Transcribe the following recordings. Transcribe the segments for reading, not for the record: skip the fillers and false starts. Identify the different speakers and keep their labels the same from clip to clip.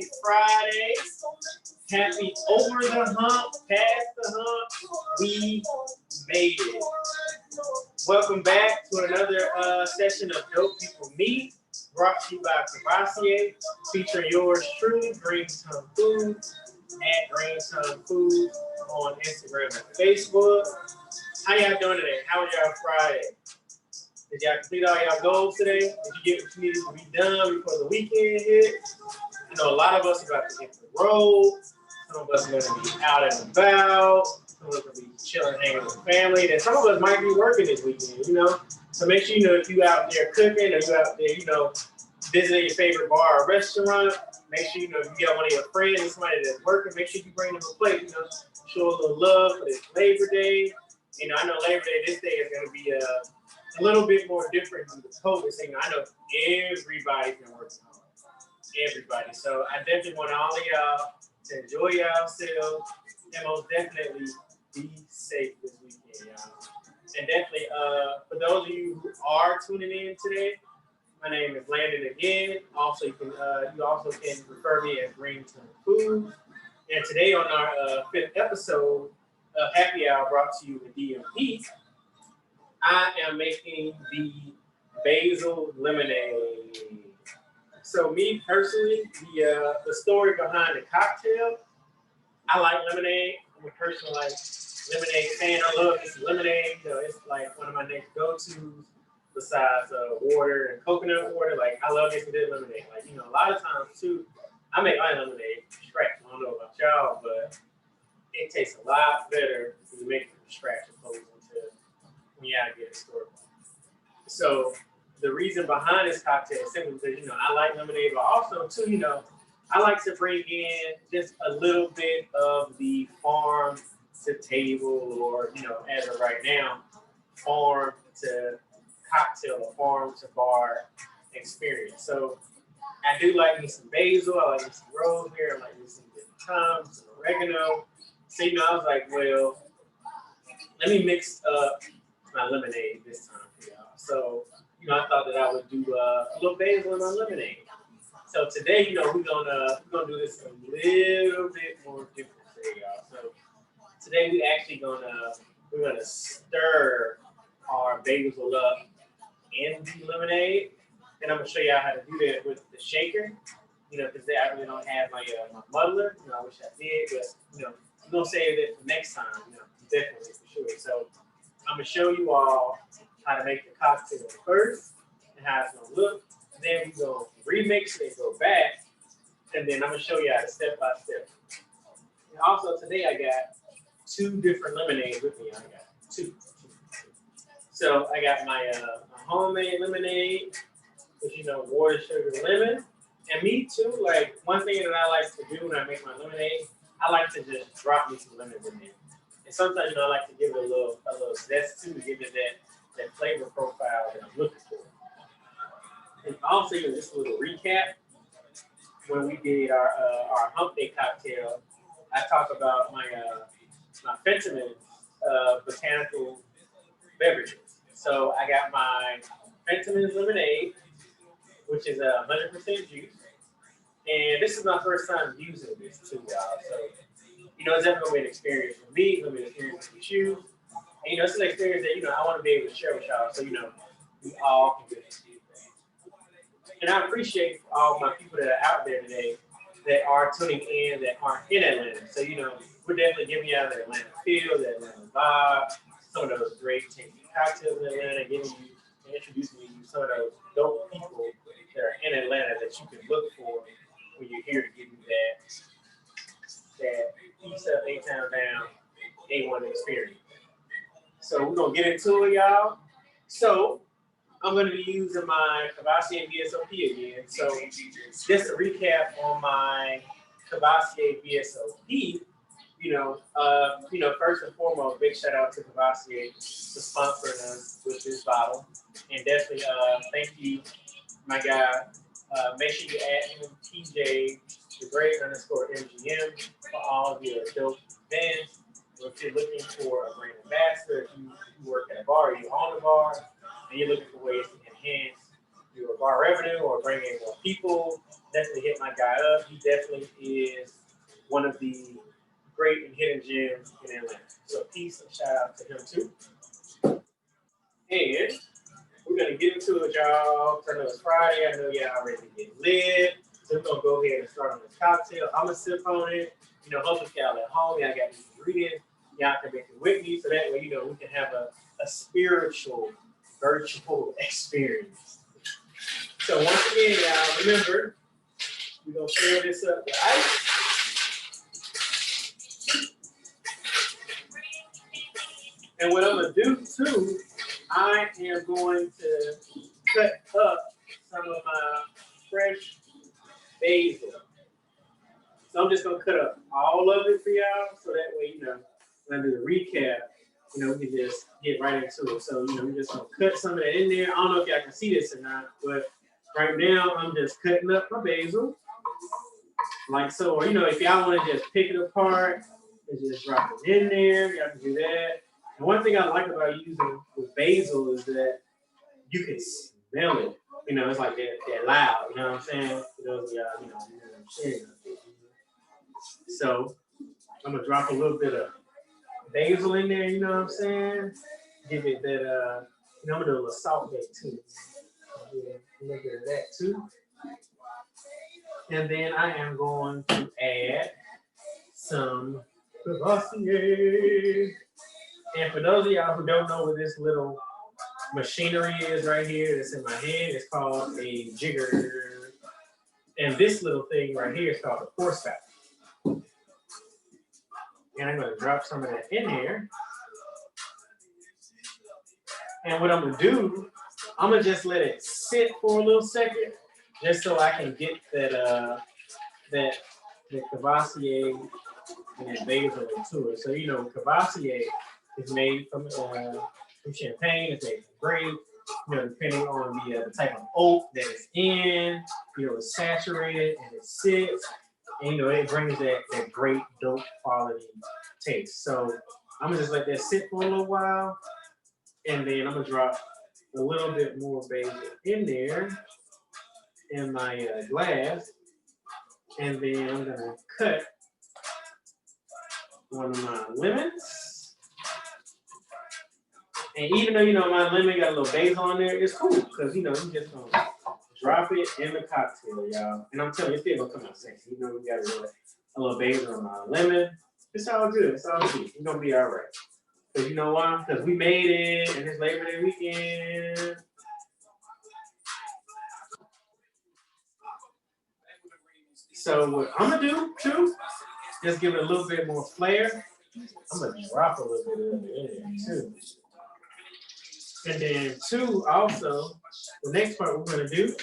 Speaker 1: Happy Friday. Happy over the hump, past the hump. We made it. Welcome back to another session of Dope People Meet, brought to you by Cavassier, featuring yours truly, Green Tongue Food, at Green Tongue Food on Instagram and Facebook. How y'all doing today? How was y'all Friday? Did y'all complete all y'all goals today? Did you get what you needed to be done before the weekend hit? I know a lot of us are about to hit the road. Some of us are going to be out and about. Some of us are going to be chilling, hanging with family. And some of us might be working this weekend, you know? So make sure, you know, if you out there cooking or you out there, you know, visiting your favorite bar or restaurant, make sure, you know, if you got one of your friends or somebody that's working, make sure you bring them a plate, you know, show a little love for this Labor Day. You know, I know Labor Day, this day is going to be a little bit more different than the COVID thing. I know everybody's been working hard. Everybody. So I definitely want all of y'all to enjoy yourselves and most definitely be safe this weekend, y'all. And definitely, for those of you who are tuning in today, my name is Landon again. Also, you also can refer me as Green Tongue Food. And today on our fifth episode of Happy Hour brought to you with DMP, I am making the basil lemonade. So me personally, the story behind the cocktail, I like lemonade. I'm a person who likes lemonade fan. I love this lemonade. You know, it's like one of my next go-tos besides water and coconut water. Like I love this lemonade. Like, you know, a lot of times too, I make my lemonade from scratch. I don't know about y'all, but it tastes a lot better when you make it from scratch opposed to when you gotta get it stored. So the reason behind this cocktail is simply because, you know, I like lemonade, but also too, you know, I like to bring in just a little bit of the farm to table, or, you know, as of right now, farm to cocktail or farm to bar experience. So I do like me some basil, I like me some rosemary, I like me some thyme, some oregano. So, you know, I was like, well, let me mix up my lemonade this time for y'all. So, you know, I thought that I would do a little basil in my lemonade. So today, you know, we're gonna do this a little bit more different today, y'all. So today we're gonna stir our basil up in the lemonade, and I'm gonna show y'all how to do that with the shaker. You know, because I really don't have my my muddler. You know, I wish I did, but you know, we're gonna save it for next time. You know, definitely for sure. So I'm gonna show you all how to make the cocktail first and how it's gonna look. Then we go remix it and go back, and then I'm gonna show you how to step by step. And also today I got two different lemonades with me. I got two. So I got my homemade lemonade, which, you know, water, sugar, lemon. And me too, like one thing that I like to do when I make my lemonade, I like to just drop me some lemons in there. And sometimes, you know, I like to give it a little zest too, to give it that flavor profile that I'm looking for. And also, you know, just a little recap. When we did our hump day cocktail, I talked about my Fentiman botanical beverages. So I got my Fentiman's lemonade, which is 100% juice. And this is my first time using this too, y'all. So, you know, it's definitely gonna be an experience for me. It's gonna be an experience with you. And, you know, it's an experience that, you know, I want to be able to share with y'all. So, you know, we all can get it. And I appreciate all my people that are out there today that are tuning in that aren't in Atlanta. So, you know, we're definitely giving you out the Atlanta feel, the Atlanta vibe, some of those great tasty cocktails in Atlanta, introducing you to some of those dope people that are in Atlanta that you can look for when you're here to give you that East Up, 8 Town Down, A1 experience. So we're going to get into it, y'all. So I'm going to be using my Cavassier VSOP again. So just to recap on my Cavassier VSOP, first and foremost, big shout out to Cavassier for sponsoring us with this bottle. And definitely thank you, my guy. Make sure you add him, TJ, the great _MGM for all of your dope events. If you're looking for a brand ambassador, if you work at a bar, you own a bar, and you're looking for ways to enhance your bar revenue or bring in more people, definitely hit my guy up. He definitely is one of the great and hidden gems in Atlanta. So peace and shout out to him too. And we're gonna get into it, y'all. I know it's Friday. I know y'all already getting lit. So we're gonna go ahead and start on this cocktail. I'm gonna sip on it. You know, hopefully y'all at home, y'all got these ingredients. Y'all can make it with me, so that way, you know, we can have a spiritual, virtual experience. So once again, y'all, remember, we're gonna fill this up with ice. And what I'm gonna do too, I am going to cut up some of my fresh basil. So I'm just gonna cut up all of it for y'all, so that way, you know, when I do the recap, you know, we can just get right into it. So, you know, we're just gonna cut some of that in there. I don't know if y'all can see this or not, but right now I'm just cutting up my basil, like so. Or, you know, if y'all want to just pick it apart and just drop it in there, y'all can do that. And one thing I like about using with basil is that you can smell it. You know, it's like that loud. You know what I'm saying? For those of y'all, you know what I'm saying. So I'm gonna drop a little bit of basil in there. You know what I'm saying? Give it that. You know, I'm gonna do a little salt bake too. A little bit of that too. And then I am going to add some Cavassier. And for those of y'all who don't know what this little machinery is right here that's in my hand, it's called a jigger. And this little thing right here is called a force factor. And I'm going to drop some of that in here. And what I'm going to do, I'm going to just let it sit for a little second, just so I can get that Cavassier and that basil into it. So, you know, Cavassier is made from champagne, it's made from grape, you know, depending on the type of oak that it's in, you know, it's saturated and it sits, and, you know, it brings that great dope quality taste. So I'm gonna just let that sit for a little while, and then I'm gonna drop a little bit more basil in there in my glass, and then I'm gonna cut one of my lemons. And even though, you know, my lemon got a little basil on there, it's cool, because, you know, you just gonna drop it in the cocktail, y'all. And I'm telling you, it's still gonna come out sexy. You know, we got a little basil on my lemon. It's all good. It's all good. It's gonna be all right. Because you know why? Because we made it, and it's Labor Day weekend. So what I'm gonna do too, just give it a little bit more flair. I'm gonna drop a little bit of it in there too. And then two, also, the next part we're gonna do,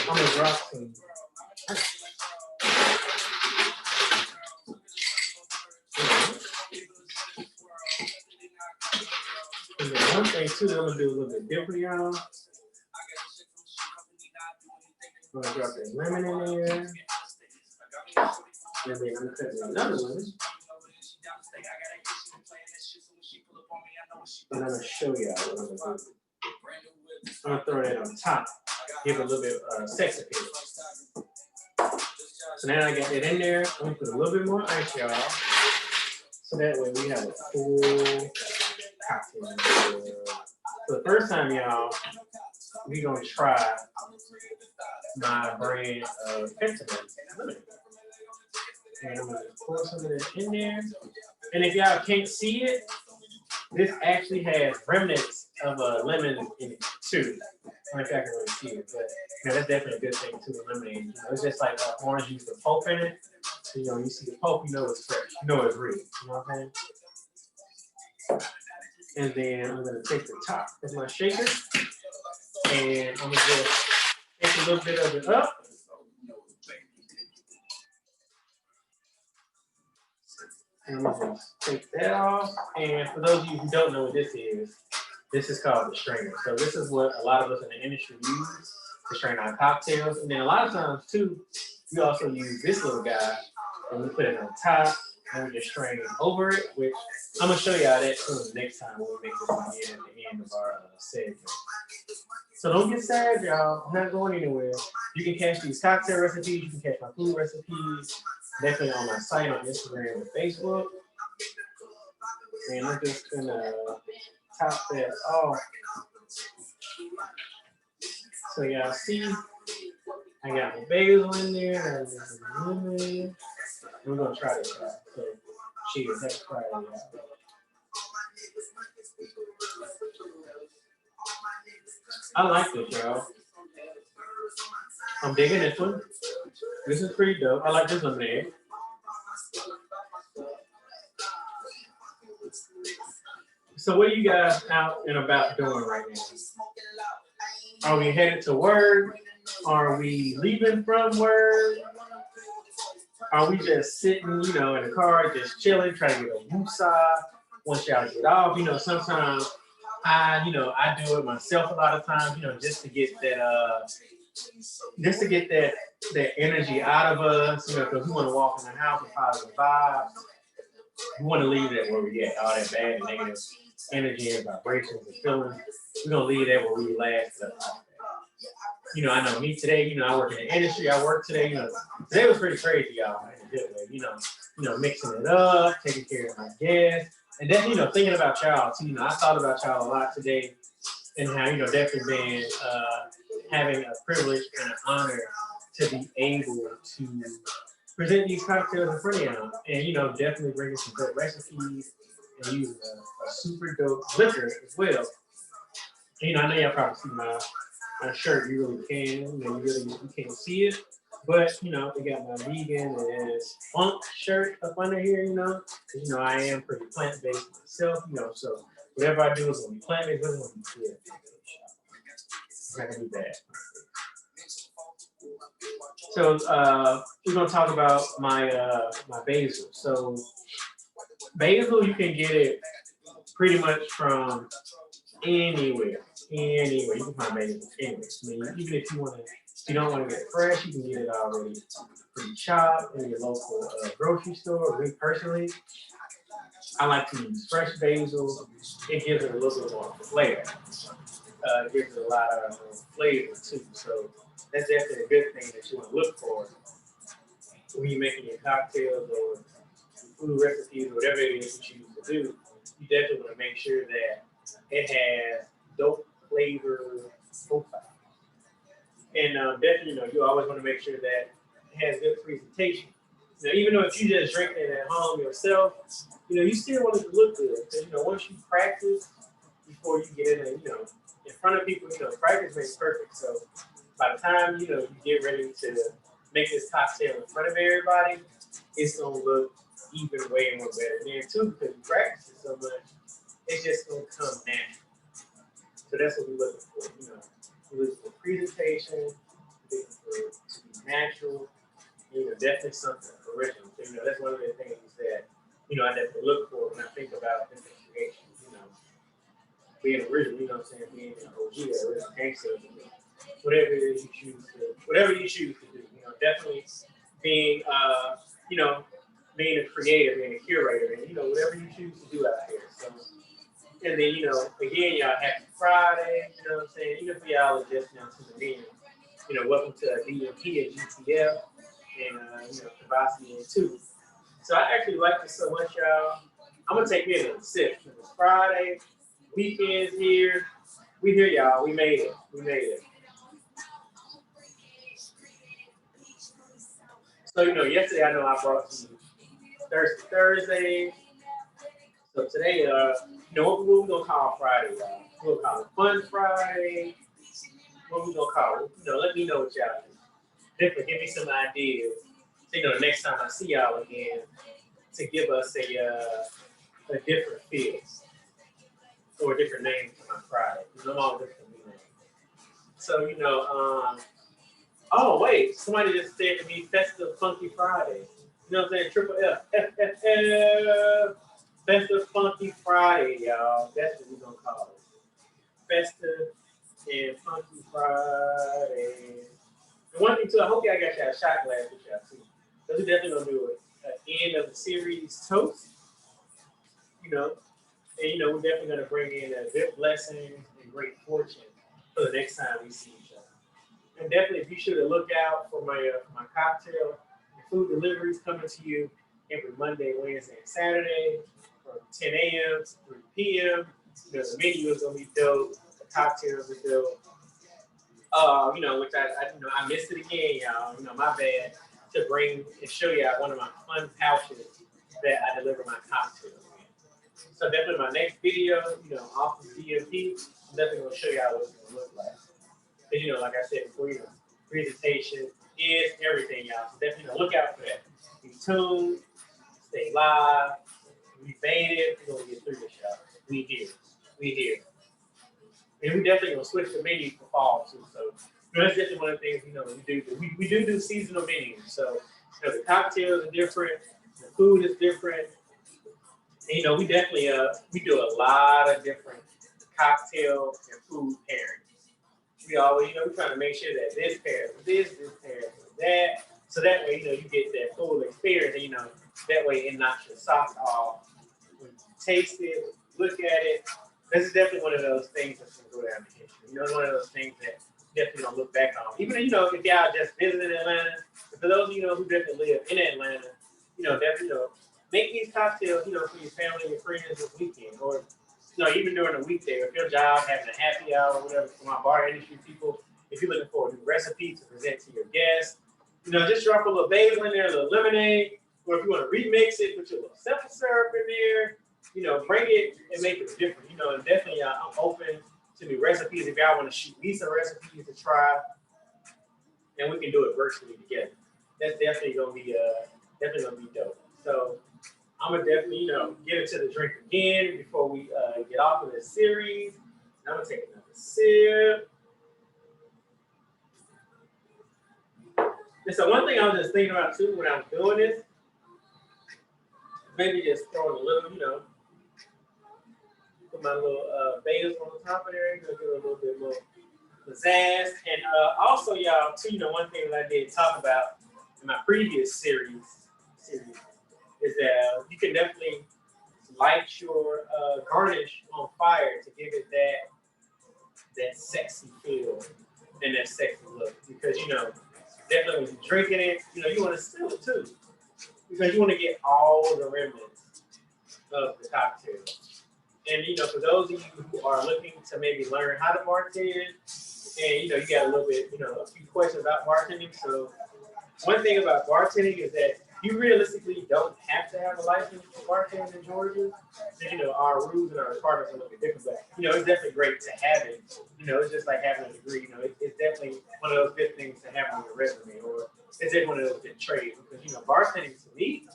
Speaker 1: I'm gonna drop some. And then one thing too that I'm gonna do a little bit different, y'all. I'm gonna drop that lemon in there. And then I'm gonna cut another lemon. And I'm gonna show y'all what I'm gonna do. I'm gonna throw that on top, give it a little bit of sex appeal. So now I got that in there. I'm gonna put a little bit more ice, y'all. So that way we have a full cocktail. For the first time, y'all, we're gonna try my brand of peppermint lemon. And I'm gonna pour some of that in there. And if y'all can't see it, this actually has remnants of a lemon in it too. I don't know if y'all can really see it, but you know, that's definitely a good thing too. The lemonade, you know, it's just like orange juice with pulp in it. So, you know, when you see the pulp, you know it's fresh. You know it's real. You know what I'm saying? And then I'm gonna take the top of my shaker, and I'm gonna just take a little bit of it up. And I'm gonna just take that off. And for those of you who don't know what this is called the strainer. So this is what a lot of us in the industry use to strain our cocktails. And then a lot of times too, we also use this little guy and we put it on top and we just strain over it, which I'm gonna show y'all that too next time when we make this again at the end of our segment. So don't get sad, y'all. I'm not going anywhere. You can catch these cocktail recipes. You can catch my food recipes. Definitely on my site on Instagram and Facebook. And I'm just gonna top that off. So y'all see, I got my basil in there. We're gonna try this out. So cheers. Let's try it out. I like this, y'all. I'm digging this one. This is pretty dope. I like this lemonade. So what are you guys out and about doing right now? Are we headed to work? Are we leaving from work? Are we just sitting, in the car, just chilling, trying to get a woosah once y'all get off? Sometimes I do it myself a lot of times, just to get that energy out of us, because we want to walk in the house with positive vibes. We want to leave that where we get all that bad and negative energy and vibrations and feelings. We're gonna leave that where we relax. I know me today. I work in the industry. I work today. Today was pretty crazy, y'all. In a good way. Mixing it up, taking care of my guests, and then thinking about y'all too. I thought about y'all a lot today, and how definitely been having a privilege and an honor to be able to present these cocktails in front of y'all, and definitely bringing some good recipes and using a super dope liquor as well. I know y'all probably see my shirt. You really can. You can't see it, but it got my vegan and funk shirt up under here. Because I am pretty plant based myself. So whatever I do is gonna be plant based. It's gonna be good. It's not gonna be bad. So we're gonna talk about my basil. So basil, you can get it pretty much from anywhere. Anywhere you can find basil anywhere. Even if you don't want to get it fresh, you can get it already pre-chopped in your local grocery store. Me personally, I like to use fresh basil. It gives it a little bit more flair. It gives it a lot of flavor too. So that's definitely a good thing that you want to look for when you're making your cocktails or food recipes, whatever it is you choose to do. You definitely want to make sure that it has dope flavor profile. And definitely, you always want to make sure that it has good presentation. Even though if you just drink it at home yourself, you still want it to look good. Because, once you practice before you get in front of people, practice makes perfect. So by the time, you get ready to make this cocktail in front of everybody, it's going to look even way more better then too, because you practice it so much, it's just going to come natural. So that's what we're looking for, We're looking for presentation, we're looking for it to be natural, definitely something original. So, that's one of the things that, I definitely look for when I think about different creations, being original, being an OG, original gangster, whatever it is whatever you choose to do, definitely being, being a creator, being a curator, and, whatever you choose to do out here. So, and then, again, y'all, happy Friday, even for y'all just now tuning in, welcome to DMP and GTF, and, Kavasi and too. So I actually like this so much, y'all. I'm going to take me a sip. It's Friday, weekend's here. We here, y'all. We made it. So, yesterday I know I brought some Thursday. So today, what we're going to call Friday, y'all? We'll call it Fun Friday. What we going to call it? Let me know what y'all do. Definitely give me some ideas. So, the next time I see y'all again, to give us a different feel or a different name for my Friday. Because I'm all different names. So, oh, wait, somebody just said to me, Festive Funky Friday. You know what I'm saying? Triple F. F. Festive Funky Friday, y'all. That's what we're going to call it. Festive and Funky Friday. And one thing, too, I hope y'all got y'all shot glass with y'all, too. Because we're definitely going to do an end of the series toast. And, we're definitely going to bring in a good blessing and great fortune for the next time we see each other. And definitely be sure to look out for my cocktail and food deliveries coming to you every Monday, Wednesday, and Saturday from 10 a.m. to 3 p.m. You know, the menu is gonna be dope. The cocktails are dope. Which I missed it again, y'all. My bad. To bring and show y'all one of my fun pouches that I deliver my cocktails in. So definitely my next video, off of DMP, I'm definitely gonna show y'all what it's gonna look like. Because like I said before, presentation is everything, y'all. So definitely look out for that. Be tuned, stay live. We made it. We're gonna get through this, y'all. We here. And we definitely gonna switch the menu for fall too. So that's definitely one of the things we do. We do seasonal menus. So the cocktails are different, the food is different. And we definitely we do a lot of different cocktail and food pairings. We always we're trying to make sure that this pairs with this pairs with that. So that way you get that full experience. And, that way it knocks your socks off when you taste it, look at it. This is definitely one of those things that's going to go down the history. It's one of those things that definitely going to look back on. Even if y'all just visiting Atlanta, for those of you who definitely live in Atlanta, definitely make these cocktails, for your family and your friends this weekend, or even during the weekday. If your job having a happy hour or whatever, for my bar industry people, if you're looking for a new recipe to present to your guests, just drop a little basil in there, a little lemonade, or if you want to remix it, put your little simple syrup in there. Bring it and make it different. And definitely I'm open to new recipes. If y'all want to shoot me some recipes to try, and we can do it virtually together. That's definitely gonna be dope. So I'm gonna definitely get into the drink again before we get off of this series. And I'm gonna take another sip. And so one thing I was just thinking about too when I was doing this, maybe just throwing a little, put my little basil on the top of there, give it a little bit more pizzazz. And also, y'all, too, one thing that I did talk about in my previous series is that you can definitely light your garnish on fire to give it that sexy feel and that sexy look. Because, definitely when you're drinking it, you want to still it too. Because you want to get all the remnants of the cocktail. And, for those of you who are looking to maybe learn how to bartend, and, you got a little bit, a few questions about bartending. So one thing about bartending is that you realistically don't have to have a license to bartend in Georgia. And, our rules and our requirements are a little bit different. But, it's definitely great to have it. It's just like having a degree. It's definitely one of those good things to have on your resume. Or it's definitely one of those good trades. Because, bartending to me,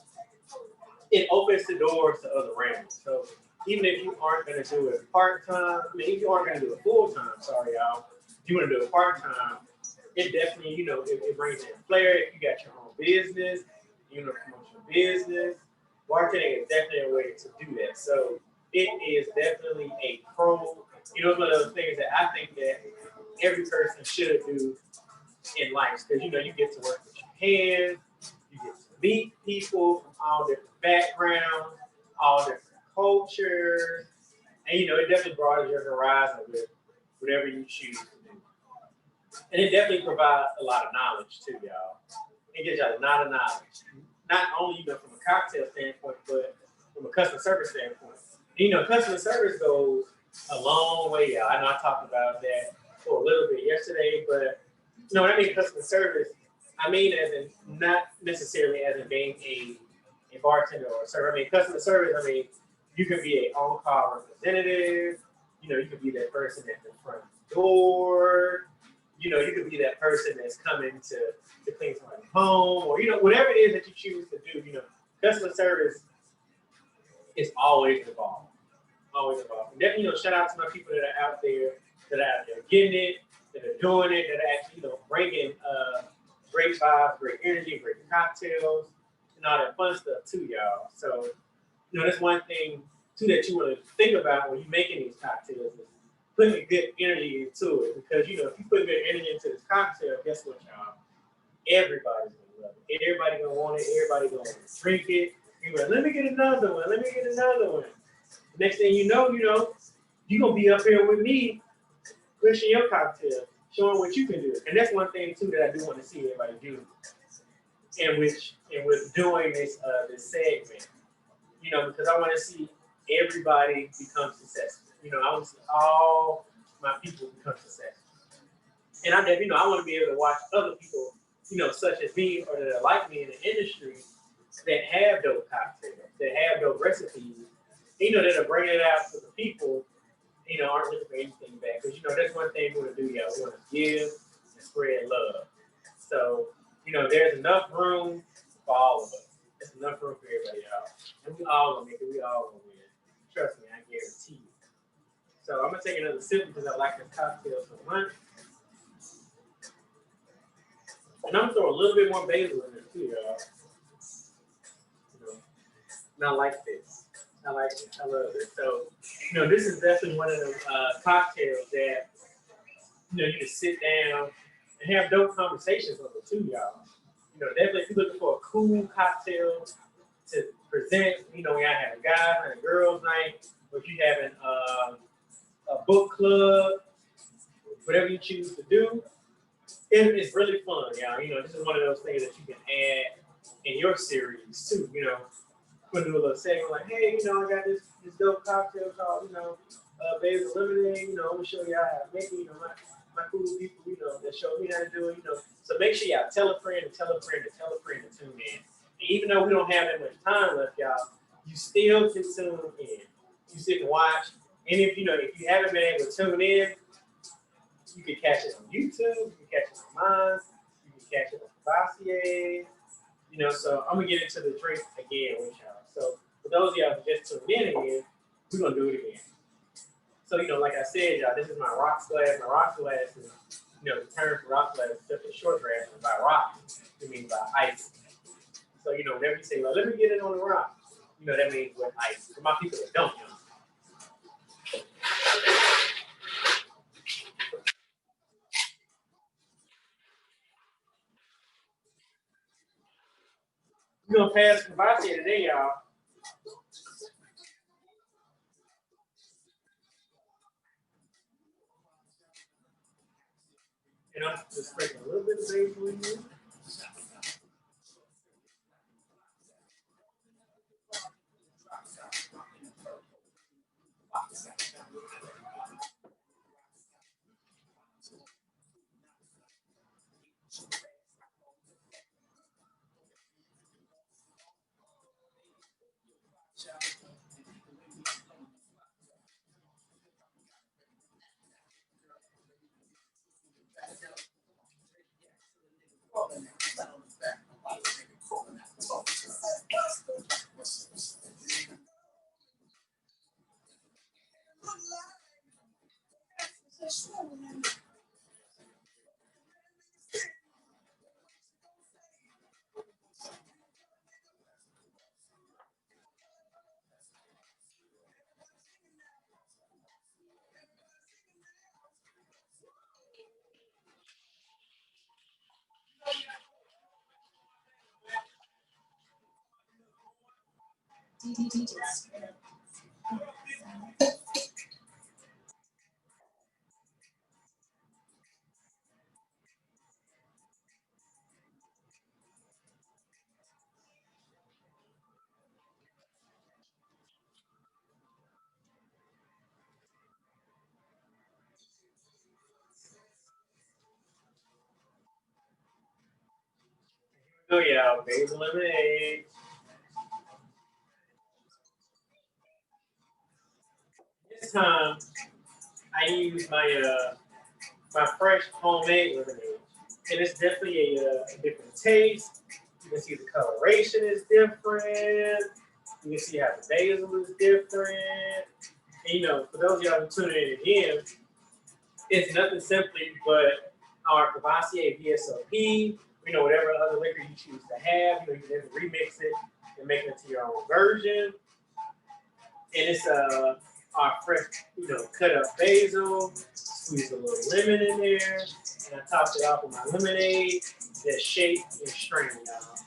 Speaker 1: it opens the doors to other realms. So even if you aren't going to do it part-time, if you aren't going to do it full-time, sorry, y'all, if you want to do it part-time, it definitely, it brings in flair. If you got your own business, you want to promote your business, bartending is definitely a way to do that. So it is definitely a pro. It's one of those things that I think that every person should do in life. Because, you get to work with your hands, you get to meet people from all different backgrounds, all different cultures, and it definitely broadens your horizon with whatever you choose to do. And it definitely provides a lot of knowledge too, y'all. It gives y'all a lot of knowledge, not only from a cocktail standpoint, but from a customer service standpoint. And, customer service goes a long way, y'all. I know I talked about that for a little bit yesterday, but when I mean customer service, I mean as in not necessarily as in being a bartender or a server. I mean customer service. I mean you can be an on-call representative. You could be that person at the front door. You could be that person that's coming to clean somebody's home, or whatever it is that you choose to do. Customer service is always involved. Always involved. And definitely, shout out to my people that are out there getting it, that are doing it, that are actually, bringing great vibes, great energy, great cocktails, and all that fun stuff too, y'all. So, that's one thing too that you want to think about when you're making these cocktails is putting good energy into it. Because, if you put good energy into this cocktail, guess what, y'all? Everybody's gonna love it. Everybody's gonna want it. Everybody's gonna drink it. You're like, let me get another one. Let me get another one. Next thing you know, you're gonna be up here with me pushing your cocktail, showing what you can do. And that's one thing too that I do want to see everybody do. And with doing this segment, because I want to see everybody become successful. I want to see all my people become successful. And I want to be able to watch other people, such as me or that are like me in the industry that have those cocktails, that have those recipes, that are bringing it out to the people, aren't looking for anything back. Because, that's one thing we want to do, y'all. We want to give and spread love. So, there's enough room for all of us. There's enough room for everybody, y'all. And we all gonna make it. We all gonna win. Trust me, I guarantee you. So I'm gonna take another sip because I like this cocktail so much. And I'm gonna throw a little bit more basil in there too, y'all. And I like this. I like it. I love it. So, this is definitely one of those cocktails that, you can sit down and have dope conversations with it too, y'all. Definitely if you're looking for a cool cocktail to present, when y'all have a guys and a girls night, or if you're having a book club, whatever you choose to do, it's really fun, y'all. This is one of those things that you can add in your series too, put in a little segment like, hey, I got this dope cocktail called, basil lemonade, I'm gonna show y'all how to make it, my cool people, that show me how to do it, So make sure y'all tell a friend and tell a friend and tell a friend to tune in. And even though we don't have that much time left, y'all, you still can tune in. You still can watch. And if you haven't been able to tune in, you can catch it on YouTube, you can catch it on mine, you can catch it on Vassier, so I'm gonna get into the drink again with y'all. So for those of y'all who just tuned in again, we're gonna do it again. So, like I said, y'all, this is my rocks glass. My rocks glass is, the term for rocks glass is just a short glass, and by rock, it means by ice. So, whenever you say, well, let me get it on the rock, that means with ice. For my people that don't know. We're gonna pass Kavasi today, y'all. And I'm just sprinkling a little bit of basil in here. Oh yeah, basil lemonade. This time I use my fresh homemade lemonade, and it's definitely a different taste. You can see the coloration is different. You can see how the basil is different. And, for those of y'all who tune in again, it's nothing simply but our Cavassier VSOP, whatever other liquor you choose to have, you can remix it and make it into your own version. And it's our fresh, cut up basil, squeeze a little lemon in there, and I topped it off with my lemonade that's shaped and strained, y'all.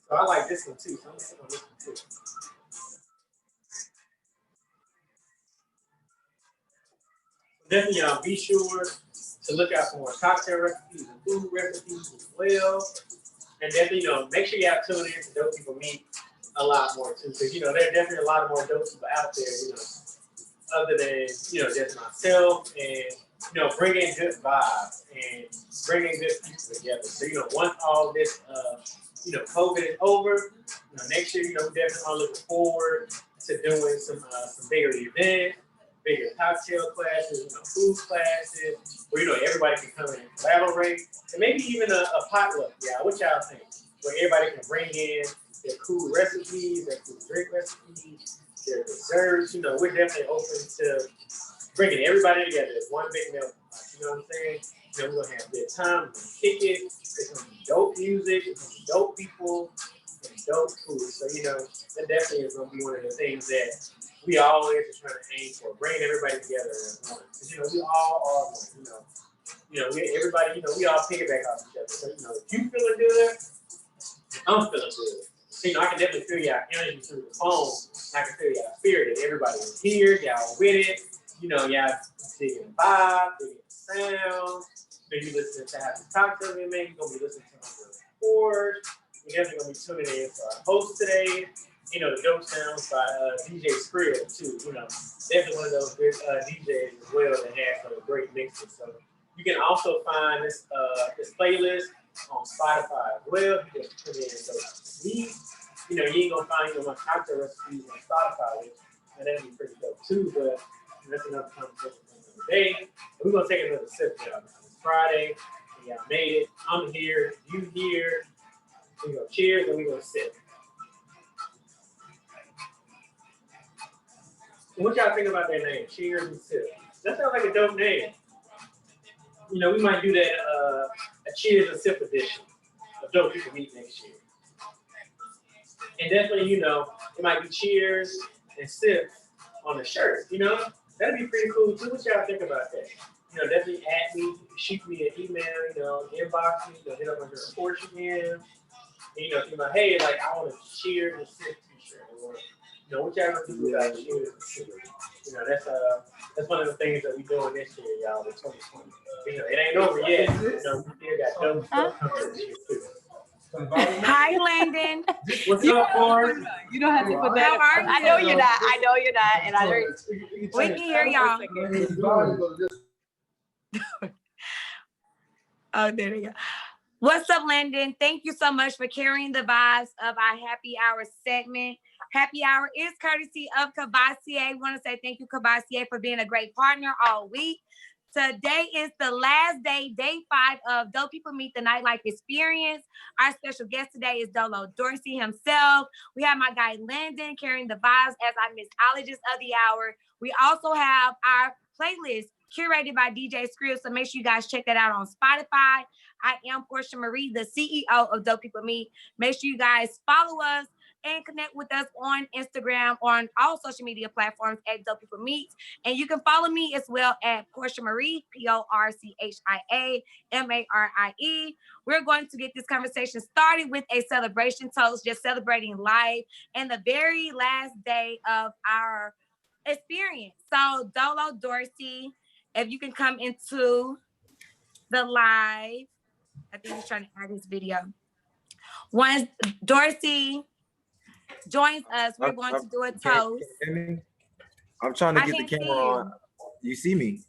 Speaker 1: So I like this one too, so I'm gonna sit on this one too. definitely, y'all be sure to look out for more cocktail recipes and food recipes as well. And definitely, make sure y'all tune in to Dope People Meet a lot more too, because there are definitely a lot more dope people out there, other than just myself, and bringing good vibes and bringing good people together. So once all this COVID is over, next year we definitely are looking forward to doing some bigger events, bigger cocktail classes, food classes, where everybody can come in and collaborate, and maybe even a potluck. Yeah, what y'all think? Where everybody can bring in their cool recipes, their cool drink recipes, their desserts. We're definitely open to bringing everybody together as one big meal. You know what I'm saying? We're gonna have a good time. We're gonna kick it. It's gonna be dope music. It's gonna be dope people and dope food. So that definitely is gonna be one of the things that we always are trying to aim for, bringing everybody together as one. Because we all are one. Everybody. We all piggyback off each other. So if you feeling good, I'm feeling good. So, I can definitely feel y'all energy through the phone. I can feel y'all spirit that everybody is here, y'all with it. Y'all digging the vibe, digging the sound. You listening to Happy Cocktail we make. You're going to be listening to my report. We're definitely going to be tuning in for our host today. The dope sounds by DJ Skrill, too. Definitely one of those good DJs as well that has some great mixes. So you can also find this playlist on Spotify as well. You just put in those beats. You ain't gonna find much cocktail recipes on Spotify, and that'd be pretty dope too. But that's another conversation for another day. And we're gonna take another sip, y'all. It's Friday, and y'all made it. I'm here, you here. We're gonna cheers and we're gonna sip. And what y'all think about that name? Cheers and sip. That sounds like a dope name. We might do that a cheers and sip edition of Dope People Meet next year. And definitely, it might be cheers and sips on the shirt, That'd be pretty cool too. What y'all think about that? Definitely add me, shoot me an email, inbox me, hit up on your report again. And, think about, hey, like I want a cheers and sip t-shirt. Or, what y'all gonna do about cheers and sip? That's one of the things that we doing this year, y'all, in 2020. It ain't over yet. We still got dope stuff coming this year too.
Speaker 2: Hi, Landon.
Speaker 1: What's up, Lauren?
Speaker 2: You don't have to put that. I know you're not. I know you're not. And we can hear y'all. Oh, there we go. What's up, Landon? Thank you so much for carrying the vibes of our happy hour segment. Happy hour is courtesy of Cavassier. I want to say thank you, Cavassier, for being a great partner all week. Today is the last day, day 5 of Dope People Meet the Nightlife Experience. Our special guest today is Dolo Dorsey himself. We have my guy Landon carrying the vibes as our mixologist of the hour. We also have our playlist curated by DJ Skrill, so make sure you guys check that out on Spotify. I am Portia Marie, the CEO of Dope People Meet. Make sure you guys follow us and connect with us on Instagram, on all social media platforms at Dope People Meet. And you can follow me as well at Portia Marie, PorchiaMarie. We're going to get this conversation started with a celebration toast, just celebrating life and the very last day of our experience. So Dolo Dorsey, if you can come into the live, I think he's trying to add his video. Once Dorsey joins us, we're going to do a toast.
Speaker 3: I'm trying to get the camera on. You see me?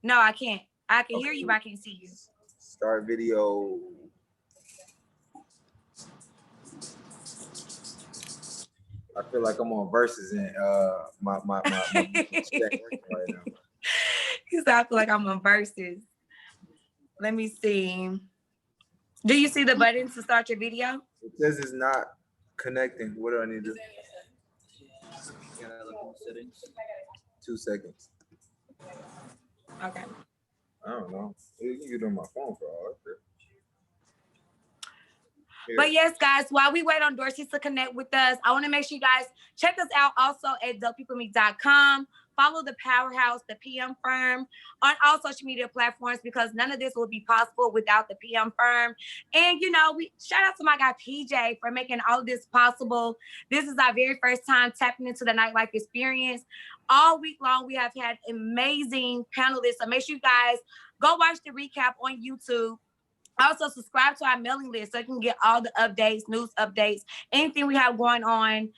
Speaker 2: No, I can't. I can hear you, but I can't see you.
Speaker 3: Start video. I feel like I'm on Versus and my right now.
Speaker 2: You sound like I'm on Versus. Let me see. Do you see the button to start your video?
Speaker 3: It says it's not connecting. What do I need to do? 2 seconds.
Speaker 2: Okay.
Speaker 3: I don't know. You can get on my phone for all that.
Speaker 2: But yes, guys, while we wait on Dorsey to connect with us, I want to make sure you guys check us out also at dopepeoplemeet.com. Follow the Powerhouse, the PM Firm, on all social media platforms, because none of this would be possible without the PM Firm. And, we shout out to my guy PJ for making all of this possible. This is our very first time tapping into the Nightlife Experience. all week long. We have had amazing panelists. So make sure you guys go watch the recap on YouTube. Also, subscribe to our mailing list so you can get all the updates, news updates, anything we have going on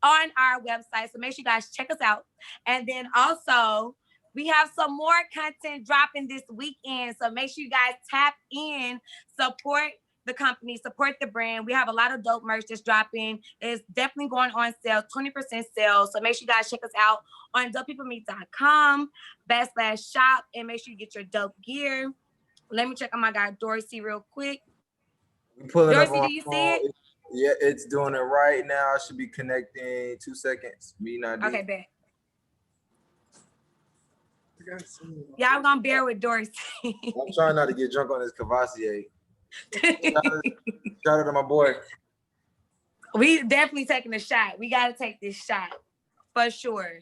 Speaker 2: our website. So make sure you guys check us out. And then also, we have some more content dropping this weekend. So make sure you guys tap in, support the company, support the brand. We have a lot of dope merch that's dropping. It's definitely going on sale, 20% sale. So make sure you guys check us out on dopepeoplemeet.com/shop and make sure you get your dope gear. Let me check on my guy Dorsey real quick.
Speaker 3: We pulling
Speaker 2: Dorsey,
Speaker 3: up
Speaker 2: do you see it?
Speaker 3: Yeah, it's doing it right now. I should be connecting 2 seconds. Me not.
Speaker 2: Okay, bet. Y'all gonna bear with Dorsey.
Speaker 3: I'm trying not to get drunk on this Cavassier. Shout out to my boy.
Speaker 2: We definitely taking a shot. We gotta take this shot for sure.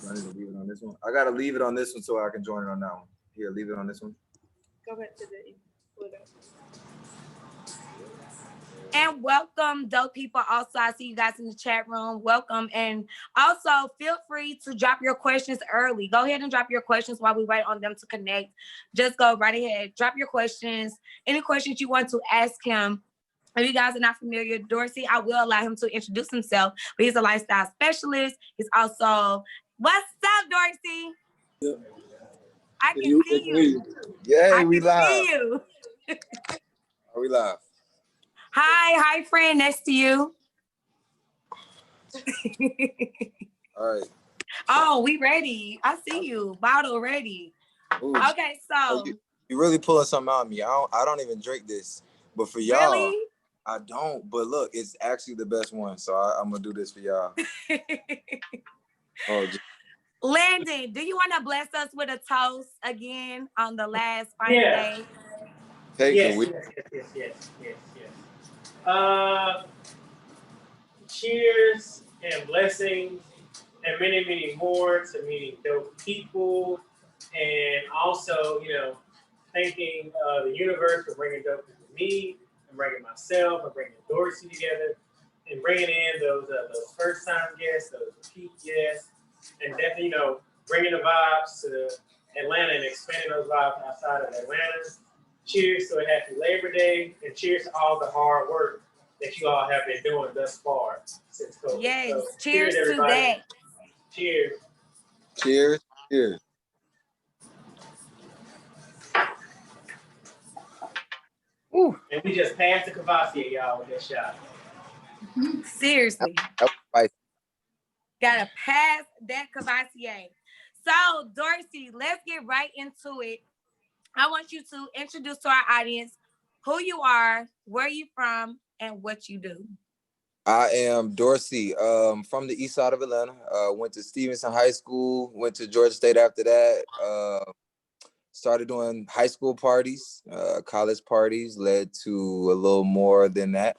Speaker 3: I need to leave it on this one. I gotta leave it on this one so I can join it on that one. Here, leave it on this one.
Speaker 2: Go back to the Twitter. And welcome, dope people. Also, I see you guys in the chat room. Welcome. And also, feel free to drop your questions early. Go ahead and drop your questions while we wait on them to connect. Just go right ahead. Drop your questions. Any questions you want to ask him. If you guys are not familiar, Dorsey, I will allow him to introduce himself. But he's a lifestyle specialist. He's also, what's up, Dorsey?
Speaker 3: Yeah.
Speaker 2: I can see you.
Speaker 3: Yeah,
Speaker 2: I
Speaker 3: we
Speaker 2: can
Speaker 3: live.
Speaker 2: see you.
Speaker 3: Are we live?
Speaker 2: Hi, friend next to you.
Speaker 3: All right.
Speaker 2: Oh, we ready. I see you. Bottle ready.
Speaker 3: Ooh.
Speaker 2: Okay, so
Speaker 3: you really pulling something out of me. I don't even drink this, but for y'all,
Speaker 2: really?
Speaker 3: I don't. But look, it's actually the best one, so I'm gonna do this for y'all.
Speaker 2: Landon, do you want to bless us with a toast again on the last final day?
Speaker 3: Hey,
Speaker 1: yes. Cheers and blessings and many, many more to meeting dope people, and also, thanking the universe for bringing dope people to me, and bringing myself, and bringing Dorsey together, and bringing in those first-time guests, those repeat guests, and definitely, bringing the vibes to Atlanta and expanding those vibes outside of Atlanta. Cheers to a happy Labor Day, and cheers to all the hard work that you all have been doing thus far since COVID.
Speaker 2: Yes,
Speaker 1: so,
Speaker 2: cheers to that.
Speaker 1: Cheers.
Speaker 3: Cheers. Cheers.
Speaker 1: Ooh. And we just passed the Cavassier, y'all, with that shot.
Speaker 2: Seriously. Gotta pass that Cavassier. So, Dorsey, let's get right into it. I want you to introduce to our audience who you are, where you from, and what you do.
Speaker 3: I am Dorsey, from the east side of Atlanta. Went to Stevenson High School, went to Georgia State after that. Started doing high school parties, college parties, led to a little more than that.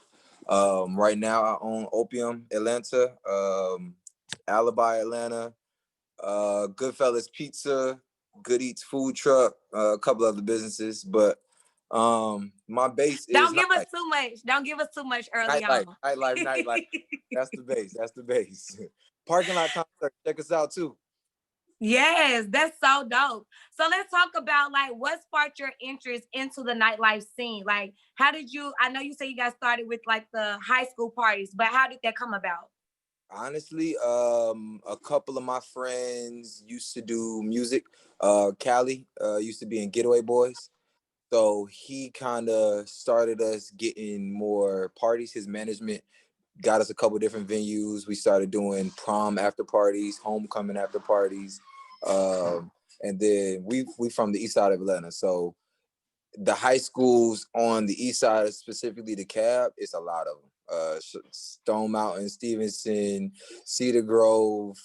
Speaker 3: Right now I own Opium Atlanta, Alibi Atlanta, Goodfellas Pizza, Good Eats Food Truck, a couple other businesses, but my base is
Speaker 2: Don't give us too much. Don't give us too much early
Speaker 3: Nightlife,
Speaker 2: on.
Speaker 3: Nightlife. That's the base. That's the base. Parking lot concert. Check us out too.
Speaker 2: Yes, that's so dope. So let's talk about what sparked your interest into the nightlife scene. Like, how did you? I know you say you guys started with the high school parties, but how did that come about?
Speaker 3: Honestly, a couple of my friends used to do music. Callie used to be in Getaway Boys. So he kind of started us getting more parties. His management got us a couple different venues. We started doing prom after parties, homecoming after parties. And then we from the east side of Atlanta. So the high schools on the east side, specifically the Cab, it's a lot of them. Stone Mountain, Stevenson, Cedar Grove,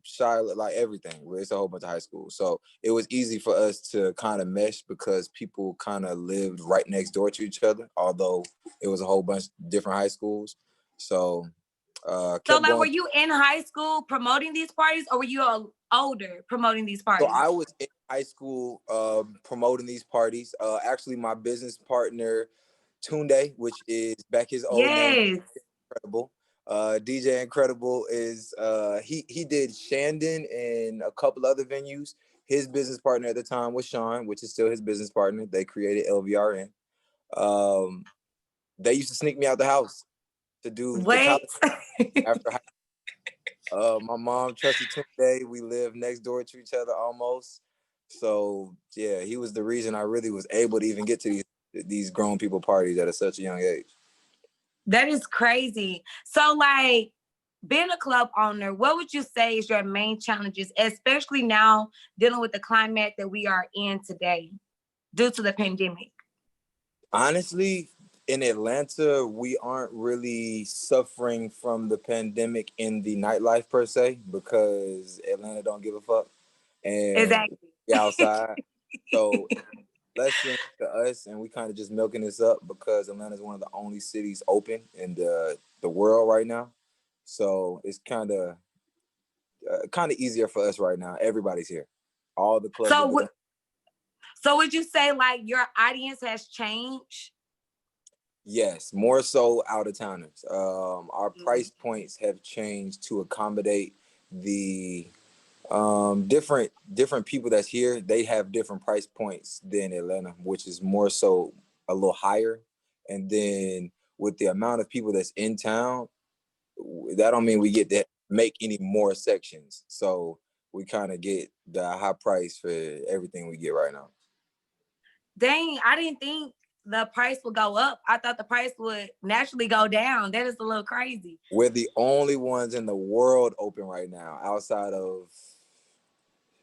Speaker 3: Charlotte, like everything. It's a whole bunch of high schools. So it was easy for us to kind of mesh because people kind of lived right next door to each other, although it was a whole bunch of different high schools. So
Speaker 2: were you in high school promoting these parties, or were you older promoting these parties?
Speaker 3: So I was in high school promoting these parties. Actually, my business partner, Tunde, which is Becky's old name, incredible. DJ Incredible is he did Shandon and a couple other venues. His business partner at the time was Sean, which is still his business partner. They created LVRN. They used to sneak me out the house to do the
Speaker 2: Wait.
Speaker 3: college after high. My mom trusted Tunde. We lived next door to each other almost. So yeah, he was the reason I really was able to even get to these grown people parties at such a young age.
Speaker 2: That is crazy. So like being a club owner, what would you say is your main challenges, especially now dealing with the climate that we are in today due to the pandemic?
Speaker 3: Honestly, in Atlanta, we aren't really suffering from the pandemic in the nightlife per se because Atlanta don't give a fuck and
Speaker 2: Exactly.
Speaker 3: we outside. So lesson to us, and we kind of just milking this up because Atlanta is one of the only cities open in the world right now. So it's kind of easier for us right now. Everybody's here. All the clubs are
Speaker 2: So,
Speaker 3: good.
Speaker 2: so would you say like your audience has changed?
Speaker 3: Yes, more so out of towners. Our price points have changed to accommodate the different people that's here. They have different price points than Atlanta, which is more so a little higher. And then with the amount of people that's in town, that don't mean we get to make any more sections. So we kind of get the high price for everything we get right now.
Speaker 2: Dang, I didn't think the price would go up. I thought the price would naturally go down. That is a little crazy.
Speaker 3: We're the only ones in the world open right now outside of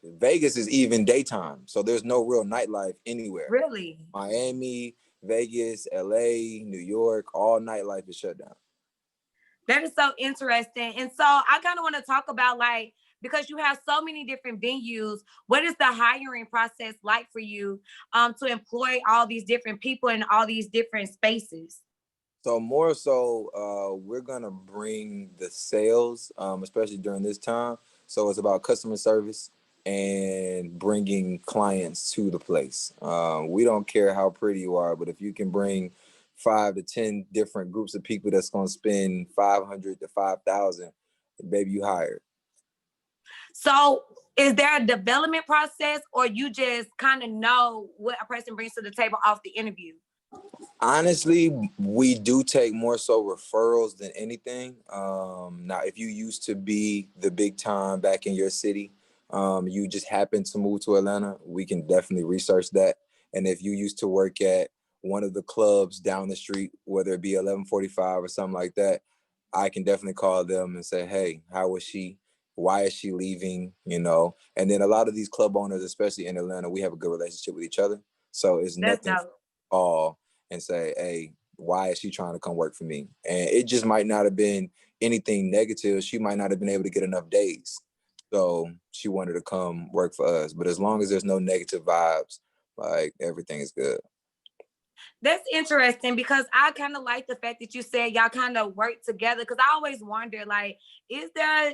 Speaker 3: Vegas is even daytime. So there's no real nightlife anywhere.
Speaker 2: Really?
Speaker 3: Miami, Vegas, LA, New York, all nightlife is shut down.
Speaker 2: That is so interesting. And so I kind of want to talk about like, because you have so many different venues, what is the hiring process like for you to employ all these different people in all these different spaces?
Speaker 3: So more so, we're gonna bring the sales, especially during this time. So it's about customer service and bringing clients to the place. We don't care how pretty you are, but if you can bring 5 to 10 different groups of people that's gonna spend 500 to 5,000, baby, you hired.
Speaker 2: So is there a development process or you just kind of know what a person brings to the table off the interview?
Speaker 3: Honestly, we do take more so referrals than anything. Now, if you used to be the big time back in your city, you just happen to move to Atlanta, we can definitely research that. And if you used to work at one of the clubs down the street, whether it be 1145 or something like that, I can definitely call them and say, hey, how was she? Why is she leaving? You know, and then a lot of these club owners, especially in Atlanta, we have a good relationship with each other. So it's
Speaker 2: That's
Speaker 3: nothing
Speaker 2: dope.
Speaker 3: all and say, hey, why is she trying to come work for me? And it just might not have been anything negative. She might not have been able to get enough days. So she wanted to come work for us. But as long as there's no negative vibes, like everything is good.
Speaker 2: That's interesting because I kind of like the fact that you said y'all kind of work together because I always wonder, like, is there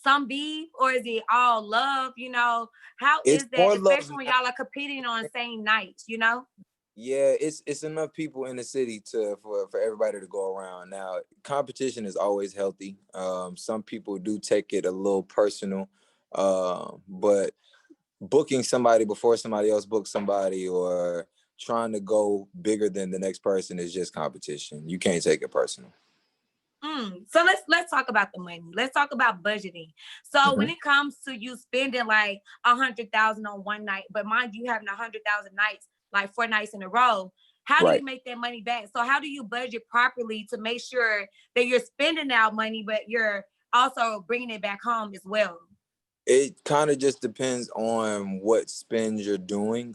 Speaker 2: some beef or is it all love? You know, how
Speaker 3: It's
Speaker 2: is that,
Speaker 3: more love.
Speaker 2: especially when y'all are competing on the same nights, you know?
Speaker 3: Yeah, it's enough people in the city for everybody to go around. Now, competition is always healthy. Some people do take it a little personal, but booking somebody before somebody else books somebody or trying to go bigger than the next person is just competition. You can't take it personal.
Speaker 2: So let's talk about the money. Let's talk about budgeting. So when it comes to you spending like 100,000 on one night, but mind you having 100,000 nights, like 4 nights in a row, how do you make that money back? So how do you budget properly to make sure that you're spending out money, but you're also bringing it back home as well?
Speaker 3: It kind of just depends on what spends you're doing.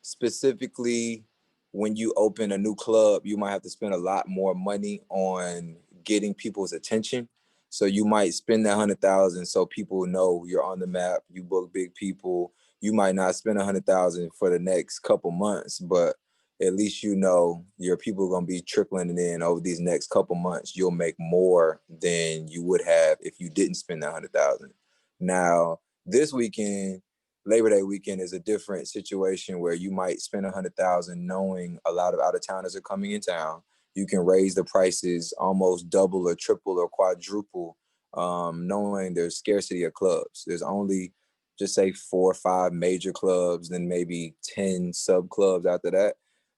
Speaker 3: Specifically, when you open a new club, you might have to spend a lot more money on getting people's attention. So you might spend that 100,000 so people know you're on the map. You book big people. You might not spend 100,000 for the next couple months, but at least you know your people are gonna be trickling in over these next couple months. You'll make more than you would have if you didn't spend that 100,000. Now, this weekend, Labor Day weekend, is a different situation where you might spend 100,000 knowing a lot of out of towners are coming in town. you can raise the prices almost double or triple or quadruple, knowing there's scarcity of clubs. There's only, just say, 4 or 5 major clubs, then maybe 10 sub clubs after that.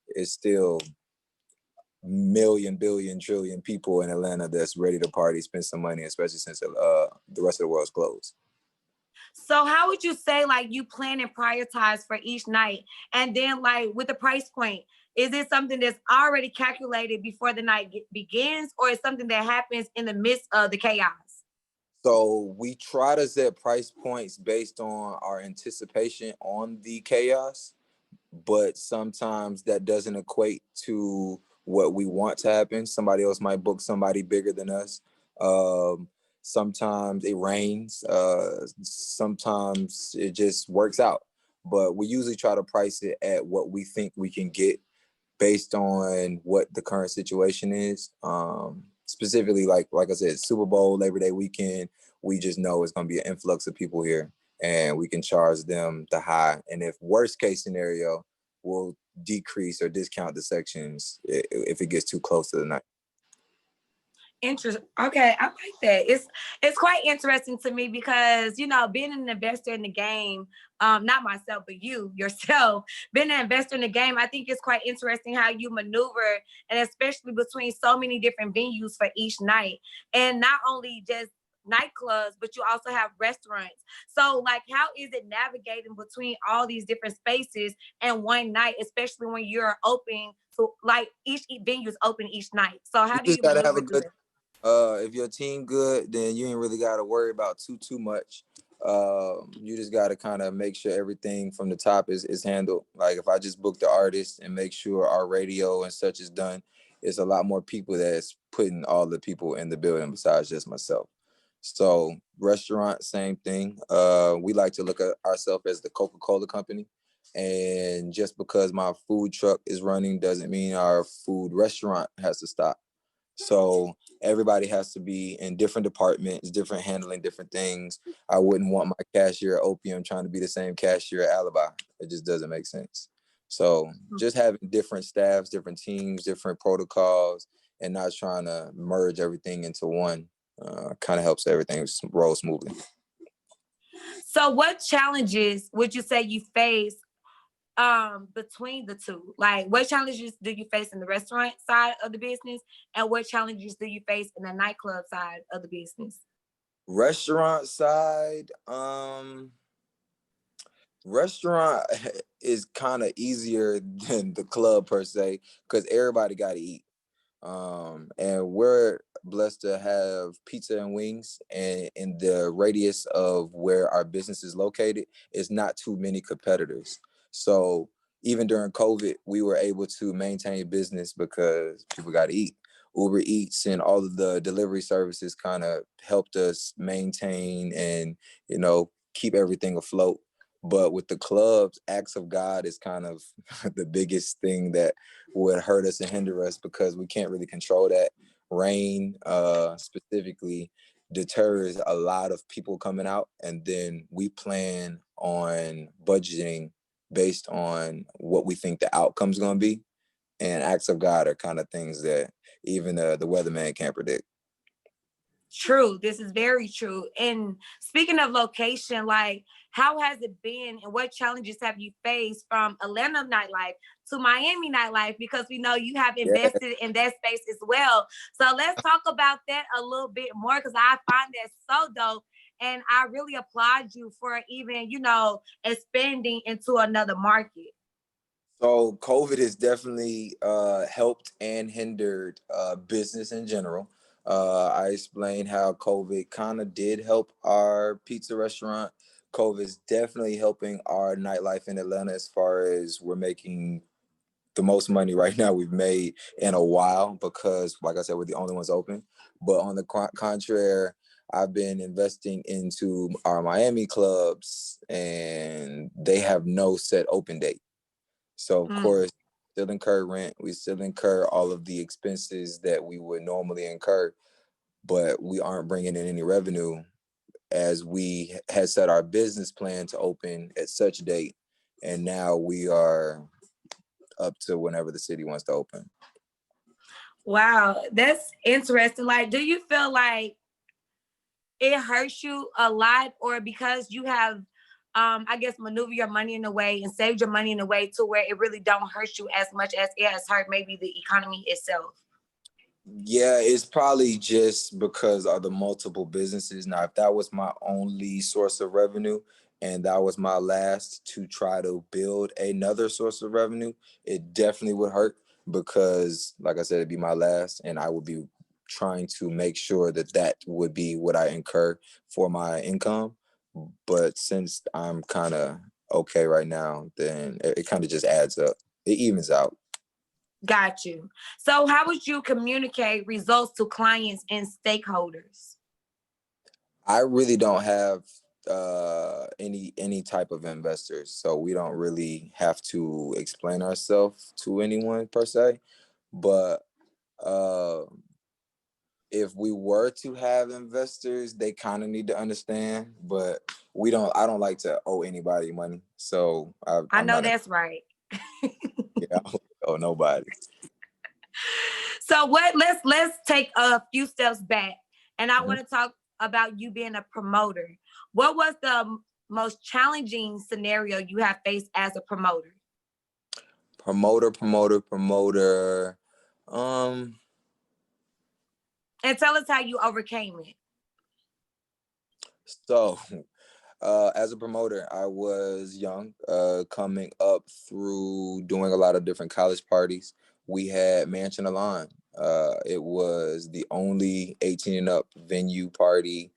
Speaker 3: It's still million, billion, trillion people in Atlanta that's ready to party, spend some money, especially since the rest of the world's closed.
Speaker 2: So how would you say like you plan and prioritize for each night? And then like with the price point, is it something that's already calculated before the night begins, or is something that happens in the midst of the chaos?
Speaker 3: So we try to set price points based on our anticipation on the chaos, but sometimes that doesn't equate to what we want to happen. Somebody else might book somebody bigger than us. Um, Sometimes it rains. Sometimes it just works out. But we usually try to price it at what we think we can get based on what the current situation is. Specifically, like I said, Super Bowl, Labor Day weekend, we just know it's going to be an influx of people here, and we can charge them the high. And if worst case scenario, we'll decrease or discount the sections if it gets too close to the night.
Speaker 2: Interesting. Okay, I like that. It's quite interesting to me because being an investor in the game, not myself but you yourself, being an investor in the game, I think it's quite interesting how you maneuver, and especially between so many different venues for each night, and not only just nightclubs, but you also have restaurants. So like, how is it navigating between all these different spaces in one night, especially when you're open to like each venue is open each night? So how
Speaker 3: You
Speaker 2: do
Speaker 3: just
Speaker 2: you
Speaker 3: gotta have
Speaker 2: maneuver
Speaker 3: a
Speaker 2: through
Speaker 3: good.
Speaker 2: that?
Speaker 3: If your team good, then you ain't really gotta worry about too much. You just gotta kind of make sure everything from the top is handled. Like if I just book the artist and make sure our radio and such is done, it's a lot more people that's putting all the people in the building besides just myself. So restaurant, same thing. We like to look at ourselves as the Coca-Cola company. And just because my food truck is running doesn't mean our food restaurant has to stop. So everybody has to be in different departments, different handling different things. I wouldn't want my cashier at Opium trying to be the same cashier at Alibi. It just doesn't make sense. So just having different staffs, different teams, different protocols, and not trying to merge everything into one kind of helps everything roll smoothly.
Speaker 2: So what challenges would you say you face between the two? Like what challenges do you face in the restaurant side of the business, and what challenges do you face in the nightclub side of the business?
Speaker 3: Restaurant side, restaurant is kind of easier than the club per se, because everybody got to eat. And we're blessed to have pizza and wings, and in the radius of where our business is located, it's not too many competitors. So even during COVID, we were able to maintain business because people got to eat. Uber Eats and all of the delivery services kind of helped us maintain and, keep everything afloat. But with the clubs, acts of God is kind of the biggest thing that would hurt us and hinder us, because we can't really control that. Rain specifically deters a lot of people coming out, and then we plan on budgeting based on what we think the outcome's going to be. And acts of God are kind of things that even the weatherman can't predict.
Speaker 2: True. This is very true. And speaking of location, like how has it been and what challenges have you faced from Atlanta nightlife to Miami nightlife? Because we know you have
Speaker 3: Yeah.
Speaker 2: invested in that space as well. So let's talk about that a little bit more, because I find that so dope. And I really applaud you for even, expanding into another market.
Speaker 3: So COVID has definitely helped and hindered business in general. I explained how COVID kind of did help our pizza restaurant. COVID is definitely helping our nightlife in Atlanta, as far as we're making the most money right now we've made in a while, because, like I said, we're the only ones open. But on the contrary, I've been investing into our Miami clubs, and they have no set open date. So of course, still incur rent. We still incur all of the expenses that we would normally incur, but we aren't bringing in any revenue, as we had set our business plan to open at such date, and now we are up to whenever the city wants to open.
Speaker 2: Wow, that's interesting. Like, do you feel like it hurts you a lot, or because you have, I guess, maneuver your money in a way and saved your money in a way to where it really don't hurt you as much as it has hurt maybe the economy itself?
Speaker 3: Yeah, it's probably just because of the multiple businesses. Now, if that was my only source of revenue and that was my last to try to build another source of revenue, it definitely would hurt because, like I said, it'd be my last, and I would be trying to make sure that that would be what I incur for my income. But since I'm kind of okay right now, then it kind of just adds up. It evens out.
Speaker 2: Got you. So how would you communicate results to clients and stakeholders?
Speaker 3: I really don't have any type of investors, so we don't really have to explain ourselves to anyone per se. But uh, if we were to have investors, they kind of need to understand. But we don't. I don't like to owe anybody money, so
Speaker 2: I
Speaker 3: I'm
Speaker 2: know
Speaker 3: not.
Speaker 2: that's right.
Speaker 3: Yeah, I don't owe nobody.
Speaker 2: So let's take a few steps back, and I
Speaker 3: Mhm.
Speaker 2: want to talk about you being a promoter. What was the most challenging scenario you have faced as a promoter?
Speaker 3: Promoter. Um,
Speaker 2: And tell us how you overcame it.
Speaker 3: so as a promoter, I was young, coming up through doing a lot of different college parties. We had Mansion Alon. It was the only 18 and up venue party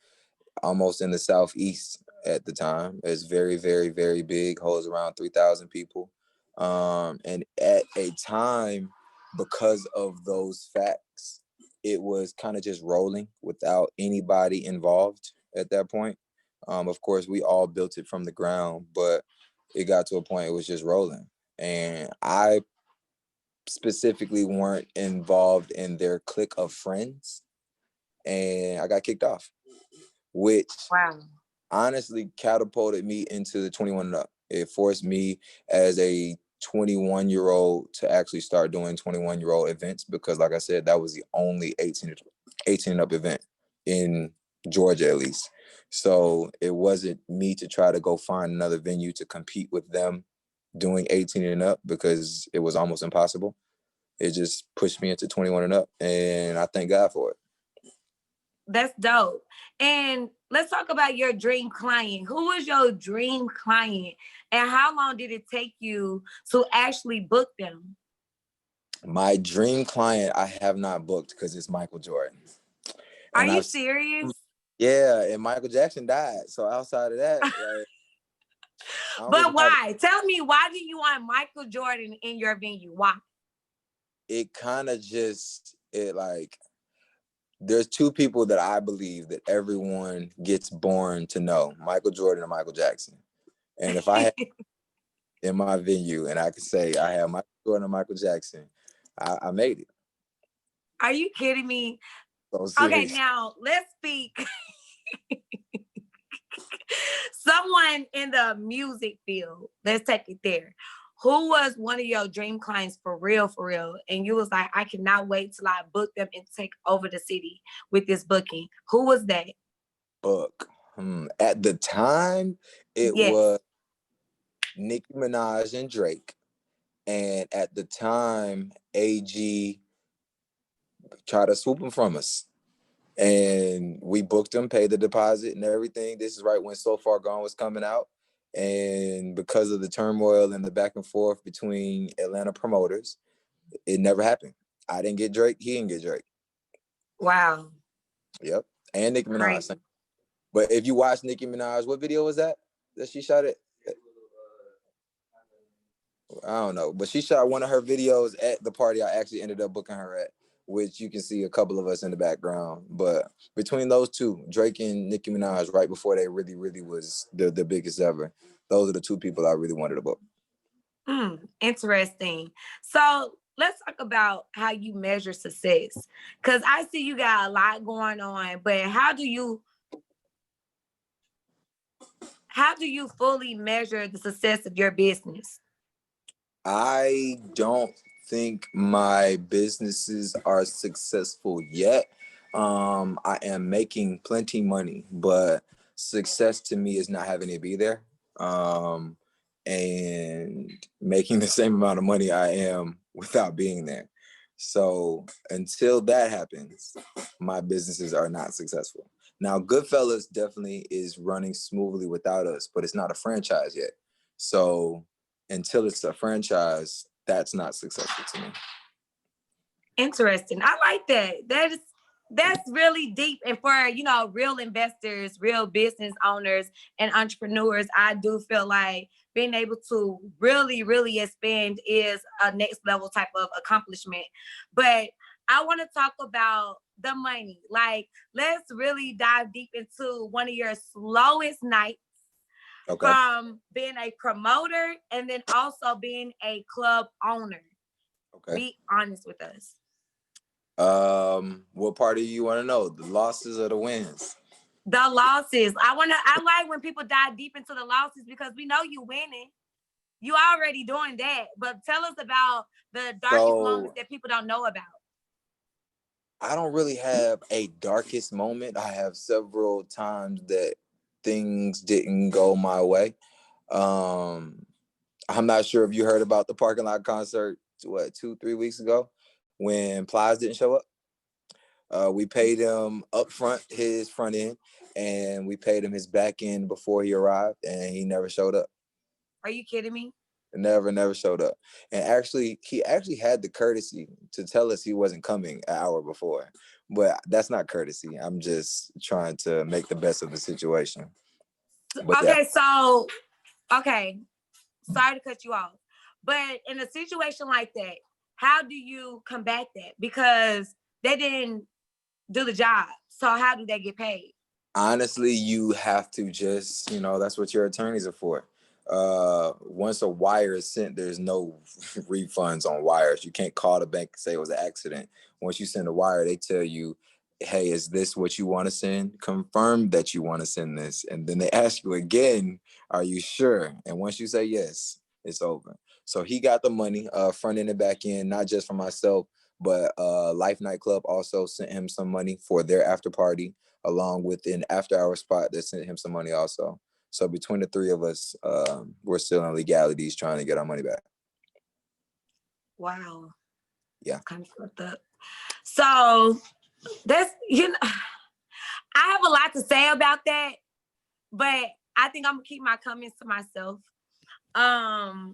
Speaker 3: almost in the southeast at the time. It's very, very, very big, holds around 3,000 people. And at a time, because of those facts, it was kind of just rolling without anybody involved at that point. Of course, we all built it from the ground, but it got to a point it was just rolling. And I specifically weren't involved in their clique of friends, and I got kicked off, which
Speaker 2: Wow.
Speaker 3: honestly catapulted me into the 21 and up. It forced me as a 21-year-old to actually start doing 21-year-old events because, like I said, that was the only 18 and up event in Georgia, at least. So it wasn't me to try to go find another venue to compete with them doing 18 and up because it was almost impossible. It just pushed me into 21 and up, and I thank God for it.
Speaker 2: That's dope. And let's talk about your dream client. Who was your dream client, and how long did it take you to actually book them?
Speaker 3: My dream client I have not booked because it's Michael Jordan.
Speaker 2: Are
Speaker 3: And
Speaker 2: you
Speaker 3: I've
Speaker 2: serious?
Speaker 3: Yeah, and Michael Jackson died. So outside of that, like I don't
Speaker 2: But
Speaker 3: really have
Speaker 2: why? Tell me, why do you want Michael Jordan in your venue? Why?
Speaker 3: it kind of just it like there's two people that I believe that everyone gets born to know, Michael Jordan and Michael Jackson. And if I had in my venue and I could say I have Michael Jordan and Michael Jackson, I made it.
Speaker 2: Are you kidding me?
Speaker 3: So
Speaker 2: Okay,
Speaker 3: serious.
Speaker 2: now let's speak. Someone in the music field, let's take it there. Who was one of your dream clients for real, for real? And you was like, I cannot wait till I book them and take over the city with this booking. Who was that?
Speaker 3: Book. At the time, it
Speaker 2: Yes.
Speaker 3: was Nicki Minaj and Drake. And at the time, AG tried to swoop them from us. And we booked them, paid the deposit and everything. This is right when So Far Gone was coming out. And because of the turmoil and the back and forth between Atlanta promoters, it never happened. I didn't get Drake. He didn't get Drake.
Speaker 2: Wow.
Speaker 3: Yep. And Nicki Minaj.
Speaker 2: Crazy.
Speaker 3: But if you watch Nicki Minaj, what video was that she shot it? I don't know. But she shot one of her videos at the party I actually ended up booking her at, which you can see a couple of us in the background. But between those two, Drake and Nicki Minaj, right before they really, really was the biggest ever, those are the two people I really wanted to book.
Speaker 2: Interesting. So let's talk about how you measure success. Because I see you got a lot going on, but how do you fully measure the success of your business?
Speaker 3: I don't think my businesses are successful yet. I am making plenty money, but success to me is not having to be there. And making the same amount of money I am without being there. So until that happens, my businesses are not successful. Now, Goodfellas definitely is running smoothly without us, but it's not a franchise yet. So until it's a franchise, that's not successful to me.
Speaker 2: Interesting. I like that. That's really deep. And for, real investors, real business owners and entrepreneurs, I do feel like being able to really, really expand is a next level type of accomplishment. But I want to talk about the money. Like, let's really dive deep into one of your slowest nights. Okay. From being a promoter and then also being a club owner. Okay. Be honest with us.
Speaker 3: What part do you want to know? The losses or the wins?
Speaker 2: The losses. I like when people dive deep into the losses because we know you winning. You already doing that. But tell us about the darkest moments that people don't know about.
Speaker 3: I don't really have a darkest moment. I have several times that things didn't go my way. I'm not sure if you heard about the parking lot concert, 2-3 weeks ago when Plies didn't show up. We paid him up front, his front end, and we paid him his back end before he arrived, and he never showed up.
Speaker 2: Are you kidding me?
Speaker 3: Never showed up. And he actually had the courtesy to tell us he wasn't coming an hour before. But that's not courtesy. I'm just trying to make the best of the situation.
Speaker 2: But okay, so, sorry to cut you off. But in a situation like that, how do you combat that? Because they didn't do the job. So how do they get paid?
Speaker 3: Honestly, you have to just, that's what your attorneys are for. Once a wire is sent, there's no refunds on wires. You can't call the bank and say it was an accident. Once you send a wire, they tell you, hey, is this what you want to send? Confirm that you want to send this. And then they ask you again, are you sure? And once you say yes, it's over. So he got the money, front end and back end, not just for myself, but Life Nightclub also sent him some money for their after party, along with an after hour spot that sent him some money also. So between the three of us, we're still in legalities trying to get our money back.
Speaker 2: Wow.
Speaker 3: Yeah.
Speaker 2: Kind of fucked up. So that's, I have a lot to say about that, but I think I'm gonna keep my comments to myself.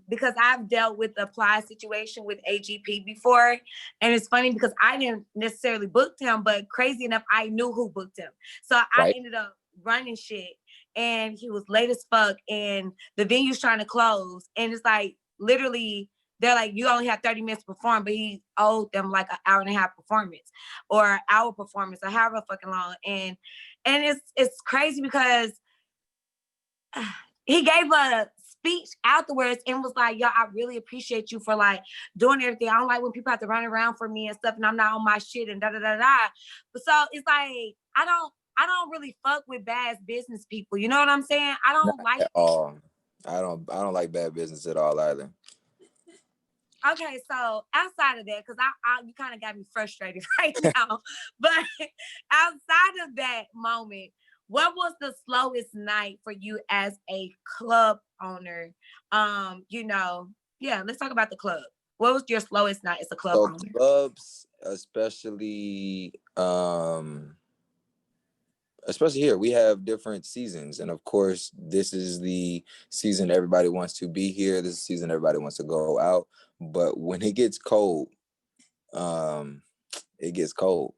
Speaker 2: Because I've dealt with the Apply situation with AGP before. And it's funny because I didn't necessarily book him, but crazy enough, I knew who booked him. So I ended up running shit and he was late as fuck and the venue's trying to close. And it's like, literally, they're like, you only have 30 minutes to perform, but he owed them like an hour and a half performance or hour performance or however fucking long. And it's crazy because he gave a speech afterwards and was like, yo, I really appreciate you for like doing everything. I don't like when people have to run around for me and stuff and I'm not on my shit and da-da-da-da. But so it's like, I don't really fuck with bad business people. You know what I'm saying? I don't
Speaker 3: Not
Speaker 2: like
Speaker 3: at all. I don't like bad business at all either.
Speaker 2: Okay, so outside of that, because you kind of got me frustrated right now, but outside of that moment, what was the slowest night for you as a club owner? Let's talk about the club. What was your slowest night as a club owner?
Speaker 3: Clubs, especially here, we have different seasons. And of course, this is the season everybody wants to be here. This is the season everybody wants to go out. But when it gets cold, it gets cold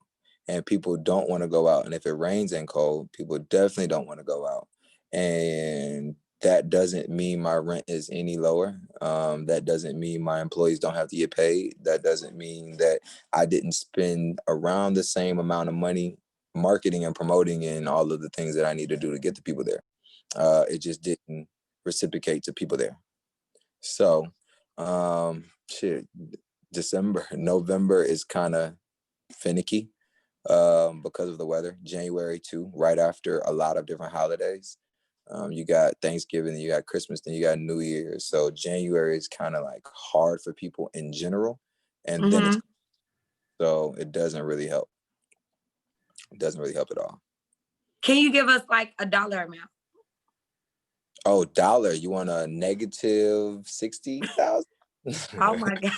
Speaker 3: and people don't want to go out. And if it rains and cold, people definitely don't want to go out. And that doesn't mean my rent is any lower. That doesn't mean my employees don't have to get paid. That doesn't mean that I didn't spend around the same amount of money marketing and promoting and all of the things that I need to do to get the people there. It just didn't reciprocate to people there. So, November is kind of finicky because of the weather. January too, right after a lot of different holidays. You got Thanksgiving, you got Christmas, then you got New Year's. So January is kind of like hard for people in general. and then
Speaker 2: Mm-hmm.
Speaker 3: so it doesn't really help. It doesn't really help at all.
Speaker 2: Can you give us like a dollar amount?
Speaker 3: Oh, dollar? You want a negative 60,000?
Speaker 2: Oh my God.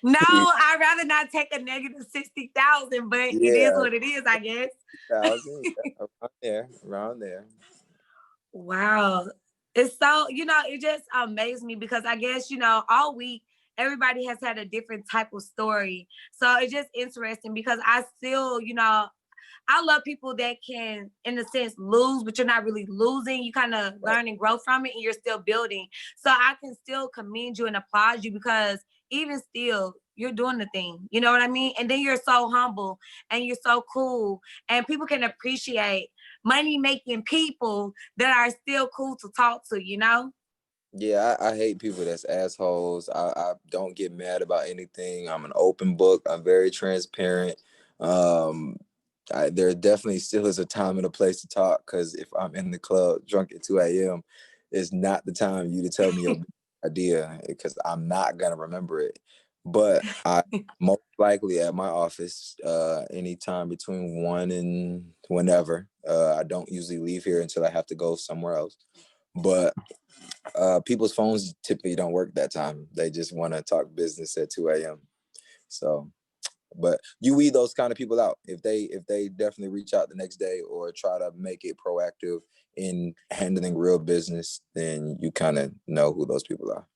Speaker 2: No, I'd rather not take a negative 60,000, but it is
Speaker 3: Yeah,
Speaker 2: what it is, I guess.
Speaker 3: 1,000. Yeah, around there.
Speaker 2: Wow. It's so, it just amazed me because I guess, all week, everybody has had a different type of story. So it's just interesting because I still, I love people that can, in a sense, lose, but you're not really losing. You kind of learn and grow from it, and you're still building. So I can still commend you and applaud you because even still, you're doing the thing. You know what I mean? And then you're so humble and you're so cool, and people can appreciate money-making people that are still cool to talk to,
Speaker 3: Yeah, I hate people that's assholes. I don't get mad about anything. I'm an open book. I'm very transparent. Um, there definitely still is a time and a place to talk, because if I'm in the club drunk at 2 a.m., it's not the time you to tell me your idea, because I'm not going to remember it. But I most likely at my office anytime between 1 and whenever. I don't usually leave here until I have to go somewhere else. But people's phones typically don't work that time. They just want to talk business at 2 a.m. So, but you weed those kind of people out. If they definitely reach out the next day or try to make it proactive in handling real business, then you kind of know who those people are.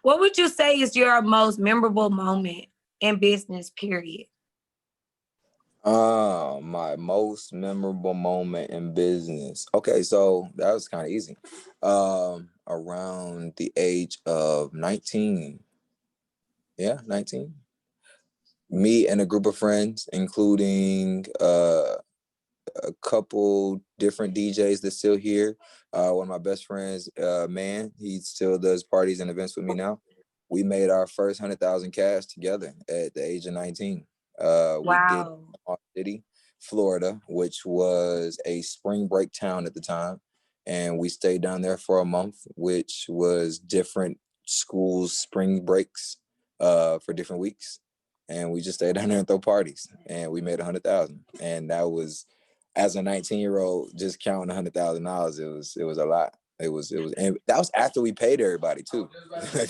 Speaker 2: What would you say is your most memorable moment in business, period?
Speaker 3: My most memorable moment in business. Okay, so that was kind of easy. Around the age of 19. Yeah, 19. Me and a group of friends, including a couple different DJs that's still here. One of my best friends, man, he still does parties and events with me now. We made our first 100,000 cash together at the age of 19. We did
Speaker 2: Wow.
Speaker 3: City, Florida, which was a spring break town at the time, and we stayed down there for a month, which was different schools' spring breaks for different weeks, and we just stayed down there and throw parties, and we made 100,000, and that was, as a 19-year-old, just counting $100,000. It was a lot. And that was after we paid everybody too.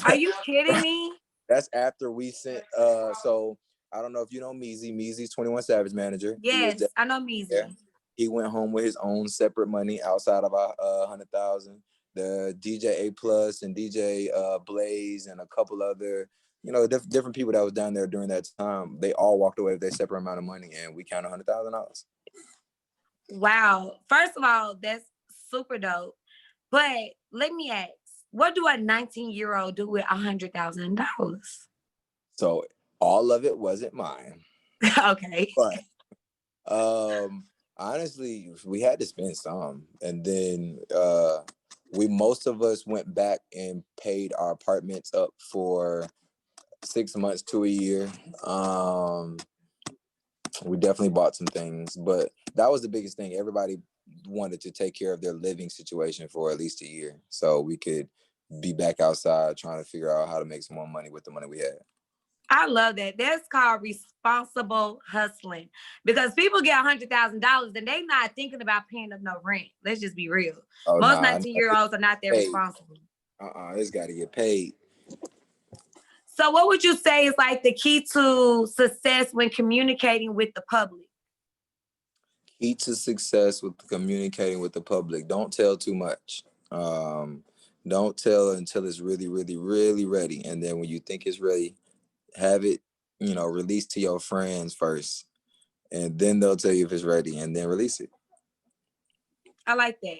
Speaker 2: Are you kidding me?
Speaker 3: That's after we sent. So I don't know if you know Meezy. Meezy's 21 Savage manager. He was
Speaker 2: Yes, I know
Speaker 3: there.
Speaker 2: Meezy.
Speaker 3: He went home with his own separate money outside of our 100,000. The DJ A Plus and DJ Blaze and a couple other, different people that was down there during that time. They all walked away with their separate amount of money, and we counted $100,000.
Speaker 2: Wow. First of all, that's super dope. But let me ask, what do a 19-year-old do with $100,000?
Speaker 3: So all of it wasn't mine,
Speaker 2: Okay.
Speaker 3: but honestly, we had to spend some, and then most of us went back and paid our apartments up for 6 months to a year. We definitely bought some things, but that was the biggest thing. Everybody wanted to take care of their living situation for at least a year, so we could be back outside trying to figure out how to make some more money with the money we had.
Speaker 2: I love that. That's called responsible hustling, because people get $100,000 and they not thinking about paying up no rent. Let's just be real.
Speaker 3: Oh,
Speaker 2: Most
Speaker 3: nah,
Speaker 2: 19-year-olds are not that
Speaker 3: paid.
Speaker 2: responsible.
Speaker 3: It's got to get paid.
Speaker 2: So what would you say is like the key to success when communicating with the public?
Speaker 3: Key to success with communicating with the public: don't tell too much. Don't tell until it's really, really, really ready, and then when you think it's ready, have it, released to your friends first, and then they'll tell you if it's ready, and then release it.
Speaker 2: I like that.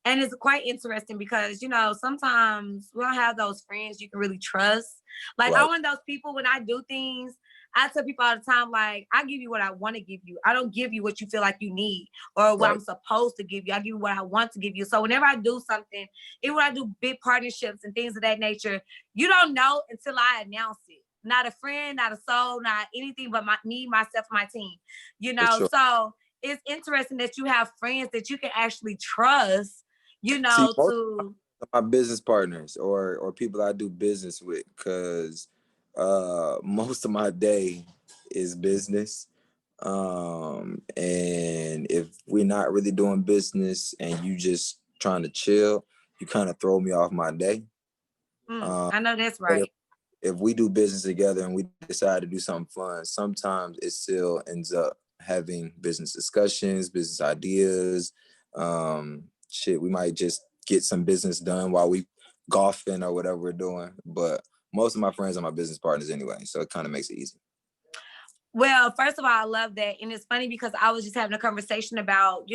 Speaker 2: And it's quite interesting because, sometimes we don't have those friends you can really trust. Like,
Speaker 3: Right.
Speaker 2: I'm one of those people, when I do things, I tell people all the time, like, I give you what I want to give you. I don't give you what you feel like you need or what
Speaker 3: Right.
Speaker 2: I'm supposed to give you. I give you what I want to give you. So whenever I do something, even when I do big partnerships and things of that nature, you don't know until I announce it. Not a friend, not a soul, not anything but me, myself, my team.
Speaker 3: Sure.
Speaker 2: So it's interesting that you have friends that you can actually trust,
Speaker 3: See, most
Speaker 2: to
Speaker 3: of my business partners or people I do business with, because Most of my day is business. And if we're not really doing business and you just trying to chill, you kind of throw me off my day.
Speaker 2: I know that's
Speaker 3: But
Speaker 2: right.
Speaker 3: if we do business together and we decide to do something fun, sometimes it still ends up having business discussions, business ideas. We might just get some business done while we golfing or whatever we're doing. But most of my friends are my business partners anyway, so it kind of makes it easy.
Speaker 2: Well, first of all, I love that. And it's funny because I was just having a conversation about,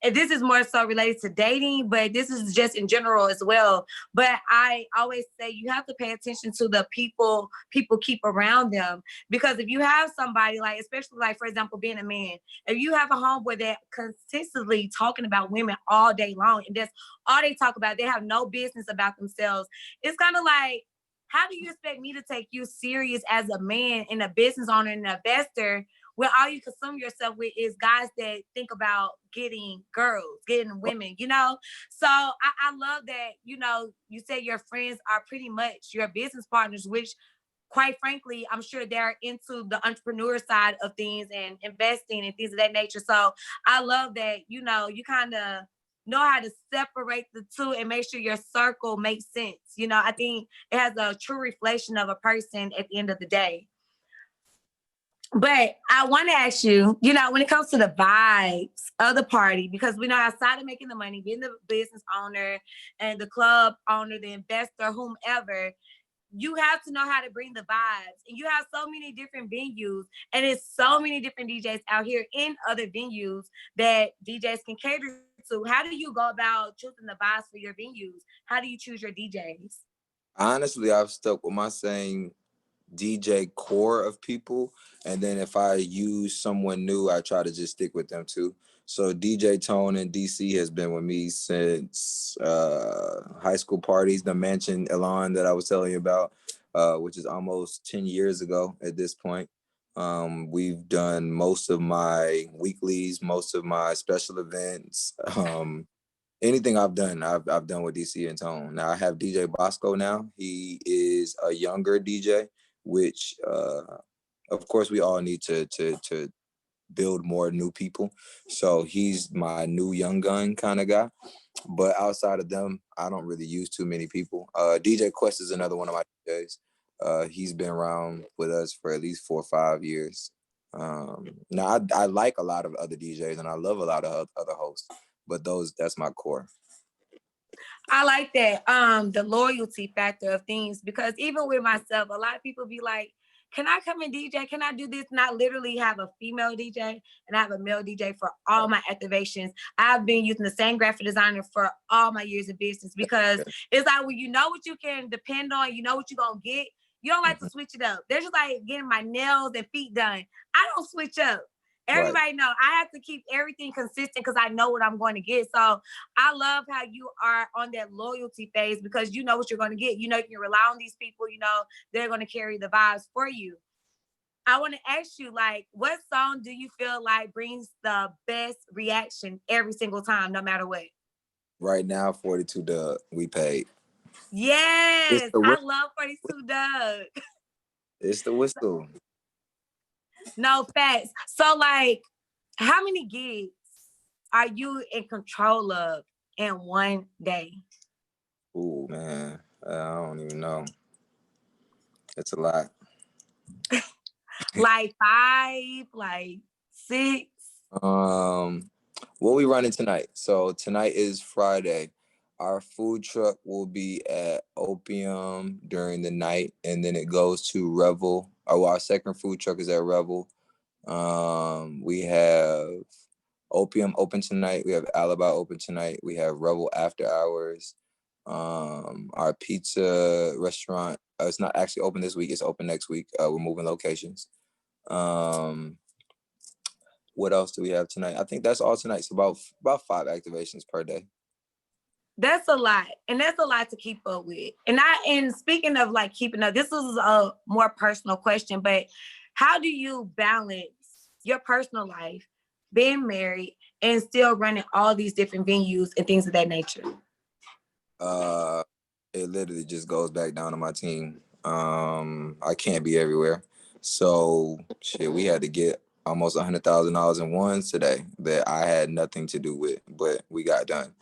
Speaker 2: and this is more so related to dating, but this is just in general as well. But I always say you have to pay attention to the people keep around them. Because if you have somebody like, especially like, for example, being a man, if you have a homeboy that consistently talking about women all day long, and that's all they talk about, they have no business about themselves. It's kind of like, how do you expect me to take you serious as a man and a business owner and an investor when all you consume yourself with is guys that think about getting girls, getting women, So I love that, you say your friends are pretty much your business partners, which quite frankly, I'm sure they're into the entrepreneur side of things and investing and things of that nature. So I love that, you kind of know how to separate the two and make sure your circle makes sense. I think it has a true reflection of a person at the end of the day. But I want to ask you, when it comes to the vibes of the party, because we know outside of making the money, being the business owner and the club owner, the investor, whomever, you have to know how to bring the vibes. And you have so many different venues, and it's so many different DJs out here in other venues that DJs can cater to. How do you go about choosing the vibes for your venues? How do you choose your DJs?
Speaker 3: Honestly, I've stuck with my same DJ core of people, and then if I use someone new, I try to just stick with them too. So DJ Tone in DC has been with me since high school parties, the Mansion Elan that I was telling you about, which is almost 10 years ago at this point. We've done most of my weeklies, most of my special events. Anything I've done with DC and Tone. Now I have DJ Bosco now. He is a younger DJ, which of course we all need to build more new people. So he's my new young gun kind of guy. But outside of them, I don't really use too many people. DJ Quest is another one of my DJs. He's been around with us for at least 4 or 5 years. Now I like a lot of other DJs and I love a lot of other hosts, but that's my core.
Speaker 2: I like that, the loyalty factor of things, because even with myself, a lot of people be like, can I come and DJ? Can I do this? And I literally have a female DJ and I have a male DJ for all my activations. I've been using the same graphic designer for all my years of business, because it's like, when you know what you can depend on, you know what you're going to get, you don't like to switch it up. They're just like getting my nails and feet done. I don't switch up. Everybody know I have to keep everything consistent because I know what I'm going to get. So I love how you are on that loyalty phase, because you know what you're going to get. You know, you can rely on these people. You know, they're going to carry the vibes for you. I want to ask you, like, what song do you feel like brings the best reaction every single time, no matter what?
Speaker 3: Right now, 42 Doug, we paid.
Speaker 2: Yes, I love 42 Doug.
Speaker 3: It's the whistle.
Speaker 2: No, facts. So, like, how many gigs are you in control of in one day?
Speaker 3: Ooh, man. I don't even know. It's a lot.
Speaker 2: Like 5, like 6?
Speaker 3: What we running tonight? So tonight is Friday. Our food truck will be at Opium during the night, and then it goes to Revel. Our second food truck is at Revel. We have Opium open tonight. We have Alibi open tonight. We have Revel after hours. Our pizza restaurant, it's not actually open this week. It's open next week. We're moving locations. What else do we have tonight? I think that's all tonight. It's about 5 activations per day.
Speaker 2: That's a lot. And that's a lot to keep up with. And speaking of like keeping up, this is a more personal question, but how do you balance your personal life, being married, and still running all these different venues and things of that nature?
Speaker 3: It literally just goes back down to my team. I can't be everywhere. So shit, we had to get almost $100,000 in ones today that I had nothing to do with, but we got done.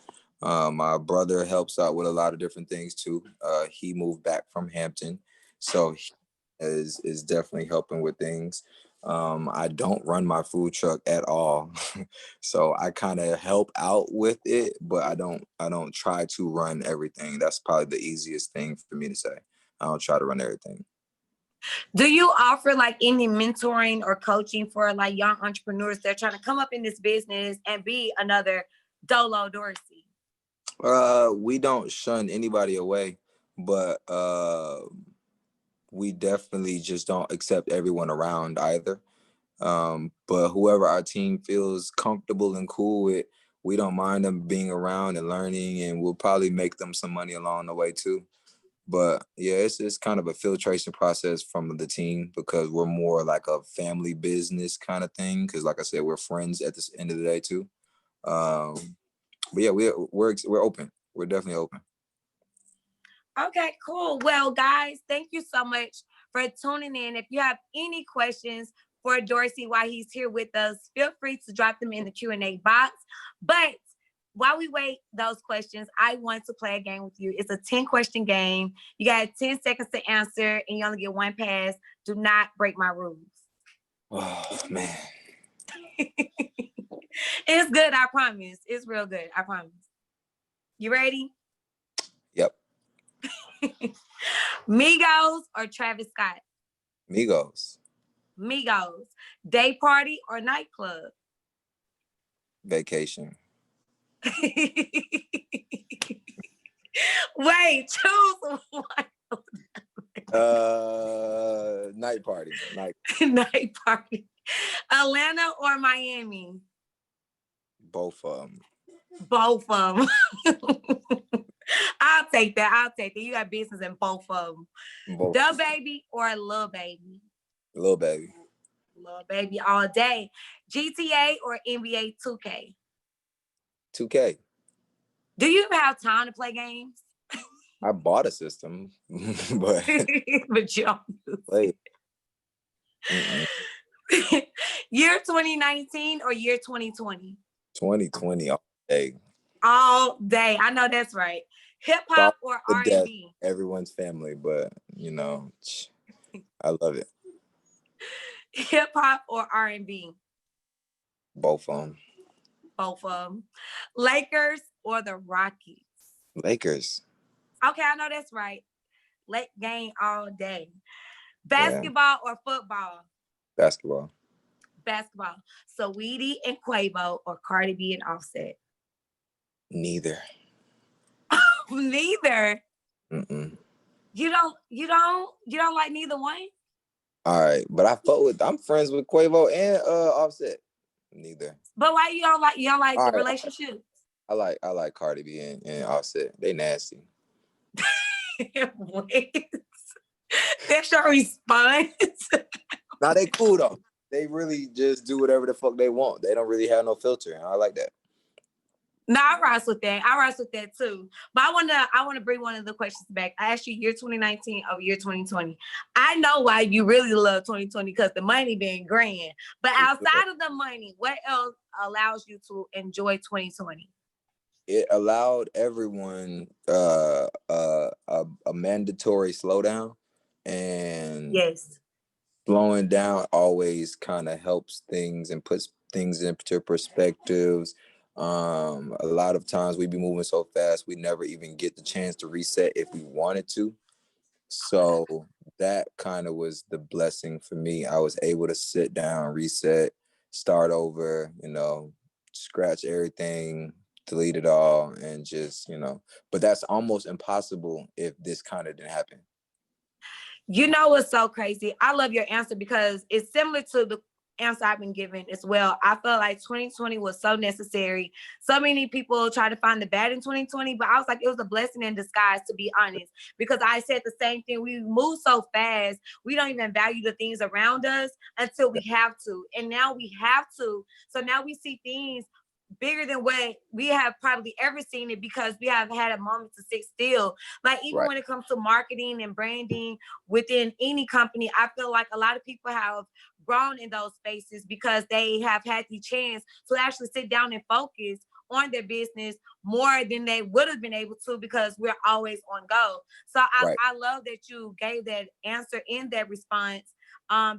Speaker 3: My brother helps out with a lot of different things too. He moved back from Hampton, so he is definitely helping with things. I don't run my food truck at all, so I kind of help out with it, but I don't try to run everything. That's probably the easiest thing for me to say. I don't try to run everything.
Speaker 2: Do you offer like any mentoring or coaching for like young entrepreneurs that are trying to come up in this business and be another Dolo Dorsey?
Speaker 3: We don't shun anybody away, but we definitely just don't accept everyone around either. But whoever our team feels comfortable and cool with, we don't mind them being around and learning, and we'll probably make them some money along the way too. But yeah, it's kind of a filtration process from the team because we're more like a family business kind of thing. Because like I said, we're friends at the end of the day too. But yeah, we're open. We're definitely open.
Speaker 2: Okay, cool. Well, guys, thank you so much for tuning in. If you have any questions for Dorsey while he's here with us, feel free to drop them in the Q&A box. But while we wait those questions, I want to play a game with you. It's a 10-question game. You got 10 seconds to answer, and you only get one pass. Do not break my rules.
Speaker 3: Oh man.
Speaker 2: It's good, I promise. It's real good, I promise. You ready?
Speaker 3: Yep.
Speaker 2: Migos or Travis Scott?
Speaker 3: Migos.
Speaker 2: Migos. Day party or nightclub?
Speaker 3: Vacation.
Speaker 2: Wait, choose one.
Speaker 3: Night party.
Speaker 2: Night party. Atlanta or Miami?
Speaker 3: Both of them.
Speaker 2: Both of them. I'll take that. You got business in both of them.
Speaker 3: Both.
Speaker 2: The Baby or Lil Baby?
Speaker 3: Lil Baby.
Speaker 2: Lil Baby all day. GTA or NBA 2K?
Speaker 3: 2K.
Speaker 2: Do you even have time to play games?
Speaker 3: I bought a system, but
Speaker 2: But you don't use
Speaker 3: wait.
Speaker 2: it. Year 2019 or year 2020?
Speaker 3: 2020 all day.
Speaker 2: All day. I know that's right. Hip hop or
Speaker 3: The death,
Speaker 2: R&B?
Speaker 3: everyone's family, but I love it.
Speaker 2: Hip hop or R&B?
Speaker 3: Both of them.
Speaker 2: Both of them. Lakers or the Rockies?
Speaker 3: Lakers.
Speaker 2: Okay, I know that's right. Late game all day. Basketball or football?
Speaker 3: Basketball.
Speaker 2: Basketball. Saweetie and Quavo or Cardi B and Offset?
Speaker 3: Neither.
Speaker 2: Neither.
Speaker 3: Mm-mm.
Speaker 2: You don't like neither one?
Speaker 3: All right, but I'm friends with Quavo and Offset. Neither.
Speaker 2: But why you don't like
Speaker 3: All
Speaker 2: the
Speaker 3: right,
Speaker 2: relationship?
Speaker 3: I like Cardi B and Offset. They nasty.
Speaker 2: Wait. That's your response.
Speaker 3: Now they cool though. They really just do whatever the fuck they want. They don't really have no filter, and I like that.
Speaker 2: No, I rise with that too. But I wanna bring one of the questions back. I asked you year 2019 over year 2020. I know why you really love 2020 because the money being grand. But outside of the money, what else allows you to enjoy 2020?
Speaker 3: It allowed everyone a mandatory slowdown, and
Speaker 2: Yes.
Speaker 3: slowing down always kind of helps things and puts things into perspectives. A lot of times we be moving so fast we never even get the chance to reset if we wanted to. So that kind of was the blessing for me. I was able to sit down, reset, start over, scratch everything, delete it all, and just, but that's almost impossible if this kind of didn't happen.
Speaker 2: You know what's so crazy? I love your answer because it's similar to the answer I've been given as well. I felt like 2020 was so necessary. So many people try to find the bad in 2020, but I was like, it was a blessing in disguise, to be honest, because I said the same thing. We move so fast. We don't even value the things around us until we have to. And now we have to. So now we see things bigger than what we have probably ever seen it, because we have had a moment to sit still. Like, even
Speaker 3: Right.
Speaker 2: when it comes to marketing and branding within any company, I feel like a lot of people have grown in those spaces because they have had the chance to actually sit down and focus on their business more than they would have been able to, because we're always on go. So
Speaker 3: Right.
Speaker 2: I love that you gave that answer in that response,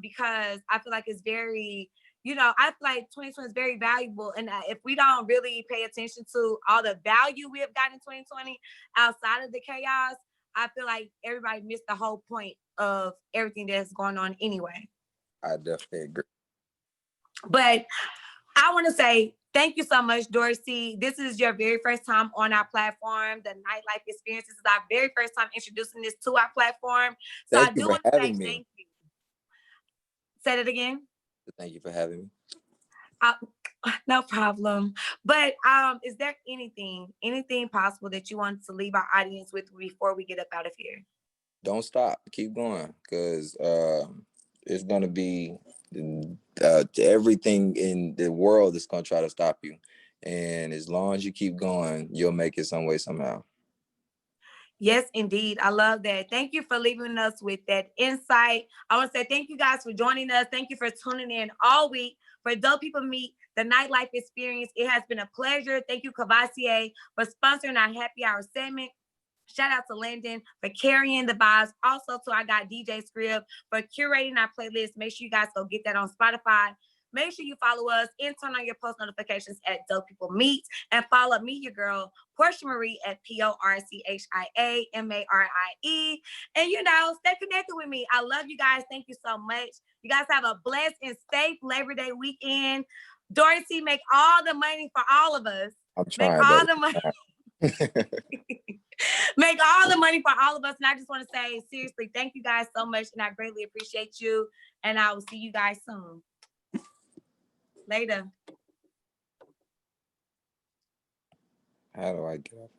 Speaker 2: because I feel like it's very, I feel like 2020 is very valuable. And if we don't really pay attention to all the value we have gotten in 2020 outside of the chaos, I feel like everybody missed the whole point of everything that's going on anyway.
Speaker 3: I definitely agree.
Speaker 2: But I want to say thank you so much, Dorsey. This is your very first time on our platform, the Nightlife Experience. This is our very first time introducing this to our platform. So
Speaker 3: Thank
Speaker 2: I
Speaker 3: you
Speaker 2: do
Speaker 3: for
Speaker 2: want to say
Speaker 3: having me.
Speaker 2: thank you. Say it again.
Speaker 3: Thank you for having me.
Speaker 2: No problem. But is there anything possible that you want to leave our audience with before we get up out of here?
Speaker 3: Don't stop. Keep going, because it's gonna be everything in the world is gonna try to stop you, and as long as you keep going, you'll make it some way somehow.
Speaker 2: Yes, indeed. I love that. Thank you for leaving us with that insight. I want to say thank you guys for joining us. Thank you for tuning in all week for Dope People Meet, the Nightlife Experience. It has been a pleasure. Thank you, Cavassier, for sponsoring our happy hour segment. Shout out to Landon for carrying the vibes. Also to our guy DJ Scrib for curating our playlist. Make sure you guys go get that on Spotify. Make sure you follow us and turn on your post notifications at Dope People Meet. And follow me, your girl, Portia Marie at PorchiaMarie. And stay connected with me. I love you guys. Thank you so much. You guys have a blessed and safe Labor Day weekend. Dorsey, make all the money for all of us.
Speaker 3: I'm trying.
Speaker 2: Make all the money. Make all the money for all of us. And I just want to say, seriously, thank you guys so much. And I greatly appreciate you. And I will see you guys soon. Later.
Speaker 3: How do I get off this?